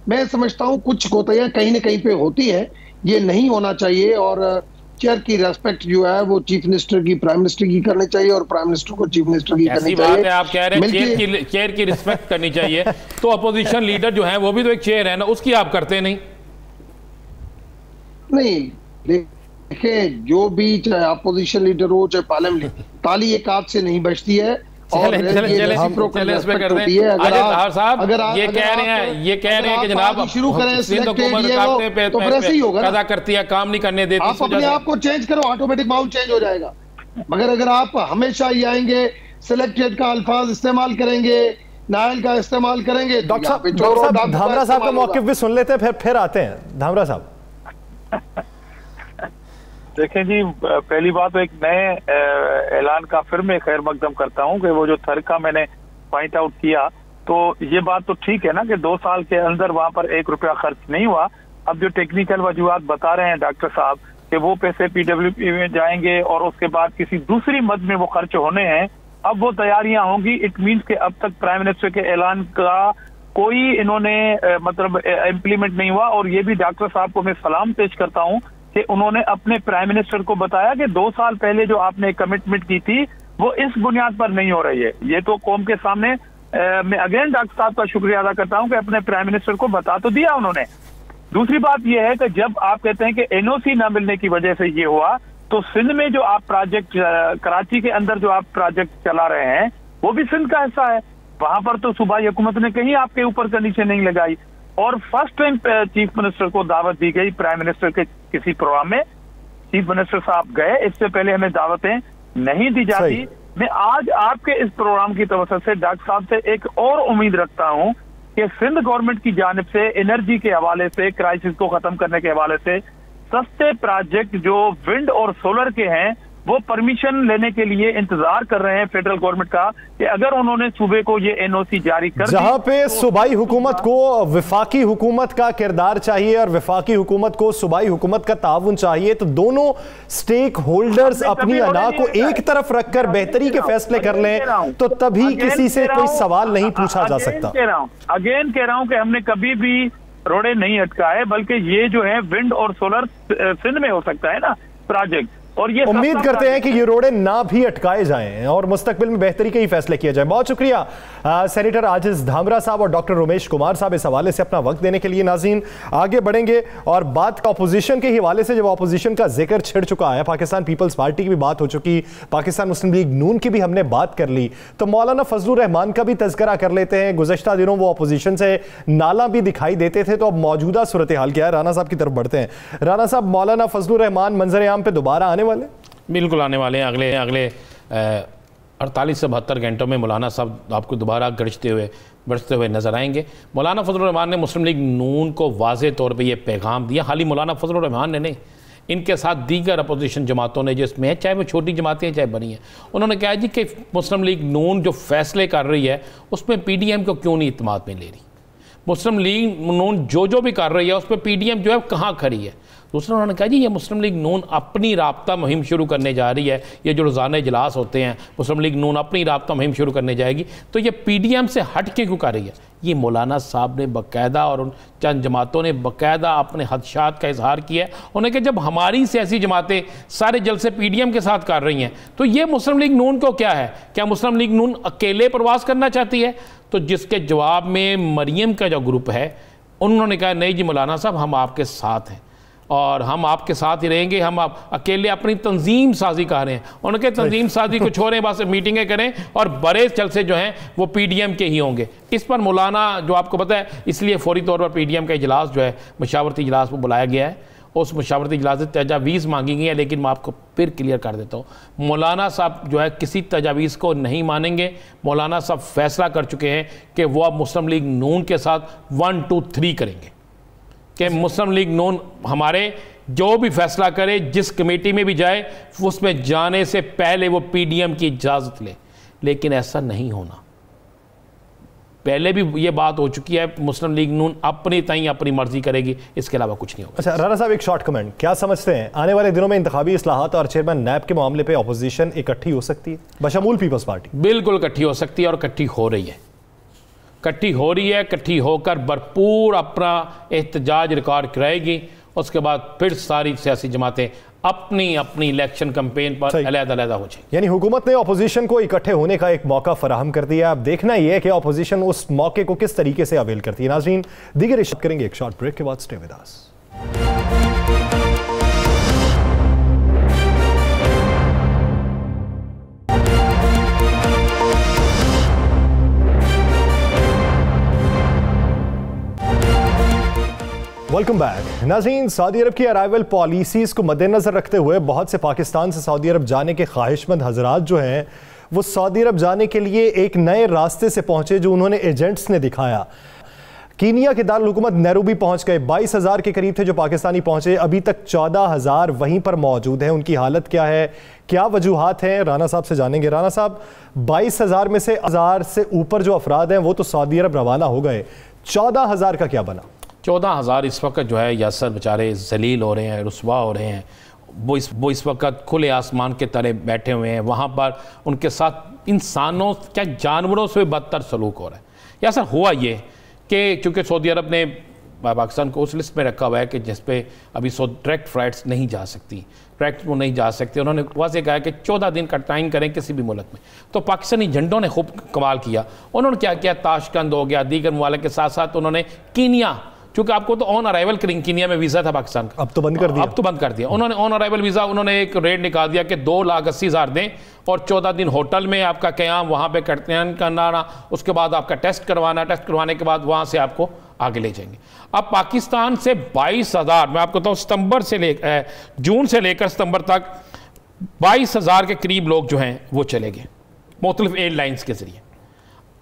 मैं समझता हूँ कुछ कोताहियां कहीं ना कहीं पे होती है, ये नहीं होना चाहिए। और चेयर की रेस्पेक्ट जो है वो चीफ मिनिस्टर की प्राइम मिनिस्टर की करनी चाहिए और प्राइम मिनिस्टर को चीफ मिनिस्टर की करनी चाहिए। बात है, आप कह रहे हैं चेयर की रिस्पेक्ट करनी चाहिए, तो अपोजिशन लीडर जो है वो भी तो एक चेयर है ना, उसकी आप करते नहीं। देखिए, जो भी चाहे अपोजिशन लीडर हो चाहे पार्लियामेंट, ताली एक हाथ से नहीं बजती है। चले इस पे कर दें। ये कह रहे हैं कि जनाब शुरू करें तो पैदा करती है, काम नहीं करने देती, आप अपने आप को चेंज करो, ऑटोमेटिक माहौल चेंज हो जाएगा। मगर अगर आप हमेशा ही आएंगे, सिलेक्टेड का अल्फाज इस्तेमाल करेंगे, नायल का इस्तेमाल करेंगे। डॉक्टर साहब धामरा साहब का मौक़िफ़ भी सुन लेते हैं, फिर आते हैं। धामरा साहब देखें जी, पहली बात तो एक नए ऐलान का फिर मैं खैर मकदम करता हूं कि वो जो तरीका मैंने पॉइंट आउट किया, तो ये बात तो ठीक है ना कि 2 साल के अंदर वहां पर 1 रुपया खर्च नहीं हुआ। अब जो टेक्निकल वजूहात बता रहे हैं डॉक्टर साहब कि वो पैसे PWP में जाएंगे और उसके बाद किसी दूसरी मद में वो खर्च होने हैं, अब वो तैयारियां होंगी। इट मीन्स के अब तक प्राइम मिनिस्टर के ऐलान का कोई इन्होंने मतलब इम्प्लीमेंट नहीं हुआ। और ये भी डॉक्टर साहब को मैं सलाम पेश करता हूँ कि उन्होंने अपने प्राइम मिनिस्टर को बताया कि 2 साल पहले जो आपने कमिटमेंट की थी वो इस बुनियाद पर नहीं हो रही है। ये तो कौम के सामने मैं अगेन डॉक्टर साहब का शुक्रिया अदा करता हूं कि अपने प्राइम मिनिस्टर को बता तो दिया उन्होंने। दूसरी बात यह है कि जब आप कहते हैं कि NOC ना मिलने की वजह से ये हुआ, तो सिंध में जो आप प्रोजेक्ट, कराची के अंदर जो आप प्रोजेक्ट चला रहे हैं वो भी सिंध का हिस्सा है। वहां पर तो सूबाई हुकूमत ने कहीं आपके ऊपर कंडीशन नहीं लगाई। और फर्स्ट टाइम चीफ मिनिस्टर को दावत दी गई प्राइम मिनिस्टर के किसी प्रोग्राम में, चीफ मिनिस्टर साहब गए, इससे पहले हमें दावतें नहीं दी जाती। मैं आज आपके इस प्रोग्राम की तवज्जो से डॉक्टर साहब से एक और उम्मीद रखता हूं कि सिंध गवर्नमेंट की जानिब से एनर्जी के हवाले से, क्राइसिस को खत्म करने के हवाले से सस्ते प्रोजेक्ट जो विंड और सोलर के हैं वो परमिशन लेने के लिए इंतजार कर रहे हैं फेडरल गवर्नमेंट का कि अगर उन्होंने सूबे को ये NOC जारी कर, जहां पे सूबाई हुकूमत को वफाकी हुकूमत का किरदार चाहिए और वफाकी हुकूमत को सूबाई हुकूमत का ताउन चाहिए, तो दोनों स्टेक होल्डर्स अपनी अना को एक तरफ रखकर बेहतरी के फैसले कर लें तो तभी किसी से कोई सवाल नहीं पूछा जा सकता। अगेन कह रहा हूं कि हमने कभी भी रोड़े नहीं अटकाए, बल्कि ये जो है विंड और सोलर सिंध में हो सकता है ना प्रोजेक्ट, और ये उम्मीद करते हैं कि ये रोड़े ना भी अटकाए जाएं और मुस्तकबिल में बेहतरी के ही फैसले किए जाएं। बहुत शुक्रिया सेनेटर आजिज धामरा साहब और डॉक्टर रोमेश कुमार साहब इस हवाले से अपना वक्त देने के लिए। नाज़रीन आगे बढ़ेंगे और बात का अपोजिशन के हवाले से, जब अपोजिशन का जिक्र छिड़ चुका है, पाकिस्तान पीपल्स पार्टी की भी बात हो चुकी, पाकिस्तान मुस्लिम लीग नून की भी हमने बात कर ली, तो मौलाना फजलुर रहमान का भी तज़किरा कर लेते हैं। गुज़श्ता दिनों वो अपोजिशन से नाला भी दिखाई देते थे, तो अब मौजूदा सूरत हाल क्या है, राना साहब की तरफ बढ़ते हैं। राना साहब, मौलाना फजलुर रहमान मंजर आम पे दोबारा आने वाले? बिल्कुल आने वाले हैं। अगले 48 से 72 घंटों में मौलाना साहब आपको दोबारा बढ़ते हुए नजर आएंगे। मौलाना फजलुर रहमान ने मुस्लिम लीग नून को वाज़े तौर पे ये पैगाम दिया, हाल ही मौलाना फजलुर रहमान ने नहीं, इनके साथ दीगर अपोजिशन जमातों ने जिसमें है, चाहे वो छोटी जमातें हैं चाहे बड़ी हैं, उन्होंने कहा जी कि मुस्लिम लीग नून जो फैसले कर रही है उसमें PDM को क्यों नहीं इत्मीनान में ले रही। मुस्लिम लीग नून जो भी कर रही है उस पर PDM जो है कहाँ खड़ी है। दूसरा उन्होंने कहा जी ये मुस्लिम लीग नून अपनी राब्ता मुहिम शुरू करने जा रही है, ये जो रोज़ाना इजलास होते हैं मुस्लिम लीग नून अपनी राब्ता मुहिम शुरू करने जाएगी, तो ये PDM से हट के क्यों कर रही है। ये मौलाना साहब ने बाकायदा और उन चंद जमातों ने बाकायदा अपने खदशात का इजहार किया। उन्होंने कहा जब हमारी सियासी जमातें सारे जलसे PDM के साथ कर रही हैं तो ये मुस्लिम लीग नून को क्या है, क्या मुस्लिम लीग नून अकेले प्रवास करना चाहती है। तो जिसके जवाब में मरियम का जो ग्रुप है उन्होंने कहा नहीं जी मौलाना साहब हम आपके साथ हैं और हम आपके साथ ही रहेंगे, हम आप अकेले अपनी तंजीम साजी कर रहे हैं। उन्होंने कहा तंजीम साजी को छोड़ें, बस मीटिंगें करें और बड़े जलसे जो हैं वो PDM के ही होंगे। इस पर मौलाना जो आपको पता है इसलिए फौरी तौर पर PDM का इजलास जो है मशावरती इजलास को बुलाया गया है। उस मशावरती इजलास से तजावीज़ मांगी गई है, लेकिन मैं आपको फिर क्लियर कर देता हूँ मौलाना साहब जो है किसी तजावीज़ को नहीं मानेंगे। मौलाना साहब फैसला कर चुके हैं कि वो अब मुस्लिम लीग नून के साथ 1, 2, 3 करेंगे कि मुस्लिम लीग नून हमारे जो भी फैसला करे, जिस कमेटी में भी जाए, उसमें जाने से पहले वो PDM की इजाज़त ले। लेकिन ऐसा नहीं होना, पहले भी ये बात हो चुकी है, मुस्लिम लीग नून अपनी ताई अपनी मर्जी करेगी, इसके अलावा कुछ नहीं होगा। अच्छा राना साहब, एक शॉर्ट कमेंट, क्या समझते हैं आने वाले दिनों में इंतखाबी इस्लाहात और चेयरमैन नैब के मामले पे अपोजिशन इकट्ठी हो सकती है बशमूल पीपल्स पार्टी? बिल्कुल इकट्ठी हो सकती है और इकट्ठी हो रही है, इकट्ठी होकर भरपूर अपना एहतजाज रिकॉर्ड कराएगी। उसके बाद फिर सारी सियासी जमातें अपनी अपनी इलेक्शन कैंपेन पर अलग-अलग हो जाएगी। यानी हुकूमत ने अपोजिशन को इकट्ठे होने का एक मौका फराहम कर दिया। अब देखना यह है कि अपोजिशन उस मौके को किस तरीके से अवेल करती है। नाज़रीन दीगर इशात करेंगे एक शॉर्ट ब्रेक के बाद। Stay with us. Welcome back नाज़रीन। सऊदी अरब की अराइवल पॉलिसीज़ को मद्देनज़र रखते हुए बहुत से पाकिस्तान से सऊदी अरब जाने के ख्वाहिशमंद हजरात जो हैं वो सऊदी अरब जाने के लिए एक नए रास्ते से पहुंचे जो उन्होंने एजेंट्स ने दिखाया। कीनिया के दारुल हुकूमत नैरोबी पहुंच गए। 22,000 के करीब थे जो पाकिस्तानी पहुंचे। अभी तक 14,000 वहीं पर मौजूद हैं। उनकी हालत क्या है, क्या वजूहात हैं, राना साहब से जानेंगे। राना साहब, 22,000 में से 1,000 से ऊपर जो अफराद हैं वो तो सऊदी अरब रवाना हो गए, 14,000 का क्या बना? 14,000 इस वक्त जो है यासर बेचारे जलील हो रहे हैं, रुसवा हो रहे हैं। वो इस वक्त खुले आसमान के तले बैठे हुए हैं। वहाँ पर उनके साथ इंसानों क्या जानवरों से बदतर सलूक हो रहा है। यासर हुआ ये कि चूँकि सऊदी अरब ने पाकिस्तान को उस लिस्ट में रखा हुआ है कि जिस पे अभी डायरेक्ट फ्लाइट्स नहीं जा सकती, डायरेक्ट वो नहीं जा सकती। उन्होंने वाज़ेह कहा कि 14 दिन का टाइम करें किसी भी मुल्क में। तो पाकिस्तानी झंडों ने खूब कमाल किया। उन्होंने क्या किया, ताशकंद हो गया, दीगर ममालिक के साथ साथ उन्होंने कीनिया, चूँकि आपको तो ऑन अराइवल कीनिया में वीज़ा था पाकिस्तान का, अब तो बंद कर दिया। उन्होंने ऑन अराइवल वीज़ा उन्होंने एक रेट निकाल दिया कि 2,80,000 दें और 14 दिन होटल में आपका क़याम वहाँ पे करना, उसके बाद आपका टेस्ट करवाने के बाद वहाँ से आपको आगे ले जाएंगे। अब पाकिस्तान से 22,000, मैं आपको बताऊँ सितंबर से जून से लेकर सितंबर तक 22,000 के करीब लोग जो हैं वो चले गए मुख्तलिफ एयरलाइंस के ज़रिए।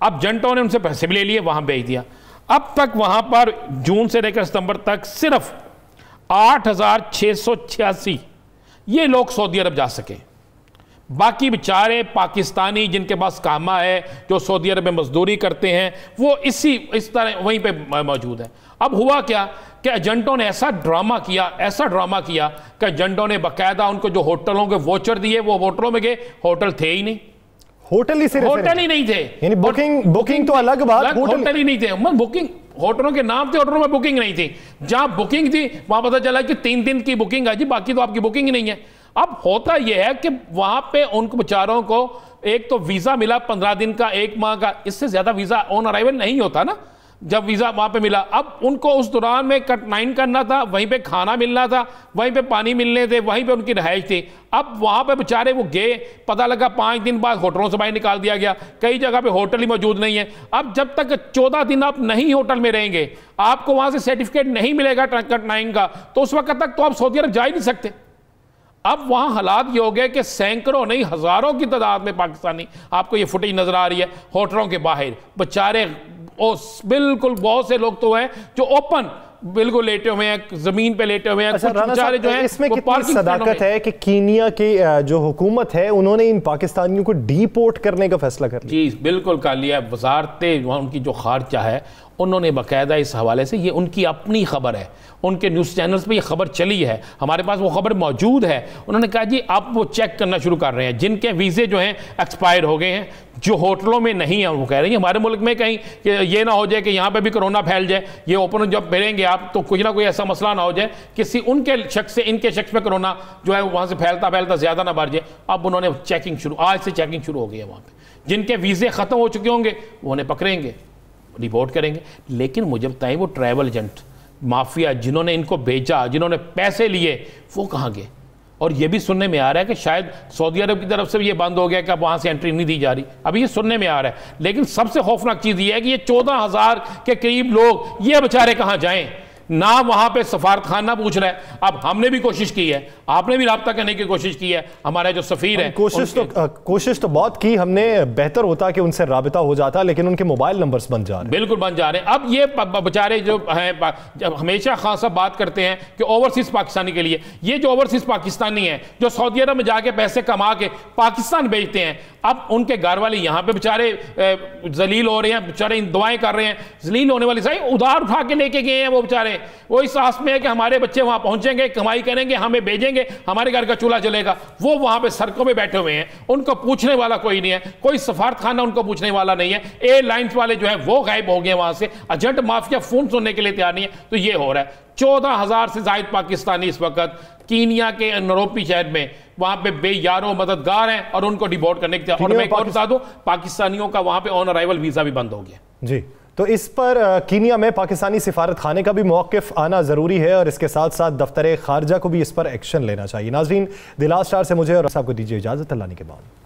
अब जंटों ने उनसे पैसे भी ले लिए, वहाँ भेज दिया। अब तक वहाँ पर जून से लेकर सितंबर तक सिर्फ 8,686 ये लोग सऊदी अरब जा सके। बाकी बेचारे पाकिस्तानी जिनके पास कामा है, जो सऊदी अरब में मजदूरी करते हैं, वो इस तरह वहीं पे मौजूद है। अब हुआ क्या कि एजेंटों ने ऐसा ड्रामा किया कि एजेंटों ने बाकायदा उनको जो होटलों के वोचर दिए, वो होटलों में गए, होटल थे ही नहीं, होटल ही नहीं थे। यानी बुकिंग तो अलग बात, होटल ही नहीं थे। बुकिंग होटलों के नाम थे, होटलों में बुकिंग नहीं थी। जहां बुकिंग थी वहां पता चला कि 3 दिन की बुकिंग है जी, बाकी तो आपकी बुकिंग ही नहीं है। अब होता यह है कि वहां पे उनको बेचारों को एक तो वीजा मिला 15 दिन का, 1 माह का, इससे ज्यादा वीजा ऑन अराइवल नहीं होता ना। जब वीजा वहां पे मिला, अब उनको उस दौरान में कट-9 करना था, वहीं पे खाना मिलना था, वहीं पे पानी मिलने थे, वहीं पे उनकी रहाइश थी। अब वहां पे बेचारे वो गए, पता लगा 5 दिन बाद होटलों से बाहर निकाल दिया गया, कई जगह पे होटल ही मौजूद नहीं है। अब जब तक 14 दिन आप नहीं होटल में रहेंगे, आपको वहां से सर्टिफिकेट नहीं मिलेगा कट-9 का, तो उस वक्त तक तो आप सऊदी अरब जा ही नहीं सकते। अब वहां हालात ये हो गए कि सैकड़ों नहीं हजारों की तादाद में पाकिस्तानी, आपको ये फुटेज नजर आ रही है, होटलों के बाहर बेचारे बिल्कुल, बहुत से लोग तो हैं जो ओपन बिल्कुल लेटे हुए हैं, जमीन पे लेटे हुए हैं। अच्छा, बेचारे जो है इसमें कितनी सदाकत है कि कीनिया की जो हुकूमत है उन्होंने इन पाकिस्तानियों को डीपोर्ट करने का फैसला कर लिया? जी बिल्कुल कर लिया। वजारतें उनकी जो खारजा है उन्होंने बाकायदा इस हवाले से, ये उनकी अपनी खबर है, उनके न्यूज़ चैनल्स पे ये खबर चली है, हमारे पास वो खबर मौजूद है। उन्होंने कहा जी आप वो चेक करना शुरू कर रहे हैं जिनके वीज़े जो हैं एक्सपायर हो गए हैं, जो होटलों में नहीं है। वो कह रहे हैं हमारे मुल्क में कहीं ये ना हो जाए कि यहाँ पे भी कोरोना फैल जाए, ये ओपन जब मिलेंगे आप तो कुछ ना कोई ऐसा मसला ना हो जाए किसी उनके शख्स से इनके शख्स में कोरोना जो है वहाँ से फैलता ज़्यादा ना बढ़ जाए। अब उन्होंने चेकिंग शुरू, आज से चेकिंग शुरू हो गई है वहाँ पर। जिनके वीज़े ख़त्म हो चुके होंगे वो उन्हें पकड़ेंगे, रिपोर्ट करेंगे। लेकिन मुझे बताएं वो ट्रैवल एजेंट माफिया जिन्होंने इनको भेजा, जिन्होंने पैसे लिए, वो कहाँ गए? और ये भी सुनने में आ रहा है कि शायद सऊदी अरब की तरफ से भी ये बंद हो गया कि अब वहाँ से एंट्री नहीं दी जा रही, अभी ये सुनने में आ रहा है। लेकिन सबसे खौफनाक चीज़ ये है कि ये 14,000 के करीब लोग ये बेचारे कहाँ जाएं? ना वहाँ पे सफारत खाना पूछ रहा है। अब हमने भी कोशिश की है, आपने भी रब्ता करने की कोशिश की है, हमारे जो सफ़ीर है कोशिश तो बहुत की हमने, बेहतर होता कि उनसे राबिता हो जाता, लेकिन उनके मोबाइल नंबर्स बन जा रहे हैं। बिल्कुल बन जा रहे हैं। अब ये बेचारे जो हैं, जब हमेशा खान साहब बात करते हैं कि ओवरसीज पाकिस्तानी के लिए, ये जो ओवरसीज पाकिस्तानी हैं जो सऊदी अरब में जाके पैसे कमा के पाकिस्तान भेजते हैं, अब उनके घर वाले यहाँ पे बेचारे जलील हो रहे हैं, बेचारे दुआएं कर रहे हैं। जलील होने वाली सही उधार उठा के लेके गए हैं वो बेचारे, वो इस आस में है कि हमारे बच्चे वहां पहुंचेंगे, कमाई करेंगे, हमें भेजेंगे, हमारे घर का चूल्हा जलेगा। वो वहां पे सड़कों पे बैठे हुए हैं, उनको पूछने वाला कोई नहीं है, कोई सफारत खाना उनको पूछने वाला नहीं है। एयरलाइंस वाले जो है वो गायब हो गए वहां से, एजेंट माफिया फोन सुनने के लिए तैयार नहीं है। तो ये हो रहा है। 14,000 से ज्यादा पाकिस्तानी इस वक्त कीनिया के नैरोबी शहर में वहां पे बेयारों मददगार हैं और उनको डिपोर्ट करने की। और मैं एक और बता दूं, पाकिस्तानियों का वहां पे ऑन अराइवल वीजा भी बंद हो गया जी। तो इस पर कीनिया में पाकिस्तानी सिफारत खाने का भी मौक़िफ़ आना ज़रूरी है और इसके साथ साथ दफ्तर ख़ारजा को भी इस पर एक्शन लेना चाहिए। नाज़रीन, द लास्ट स्टार से मुझे और साहब को दीजिए इजाज़त। अल्लाह के बाद।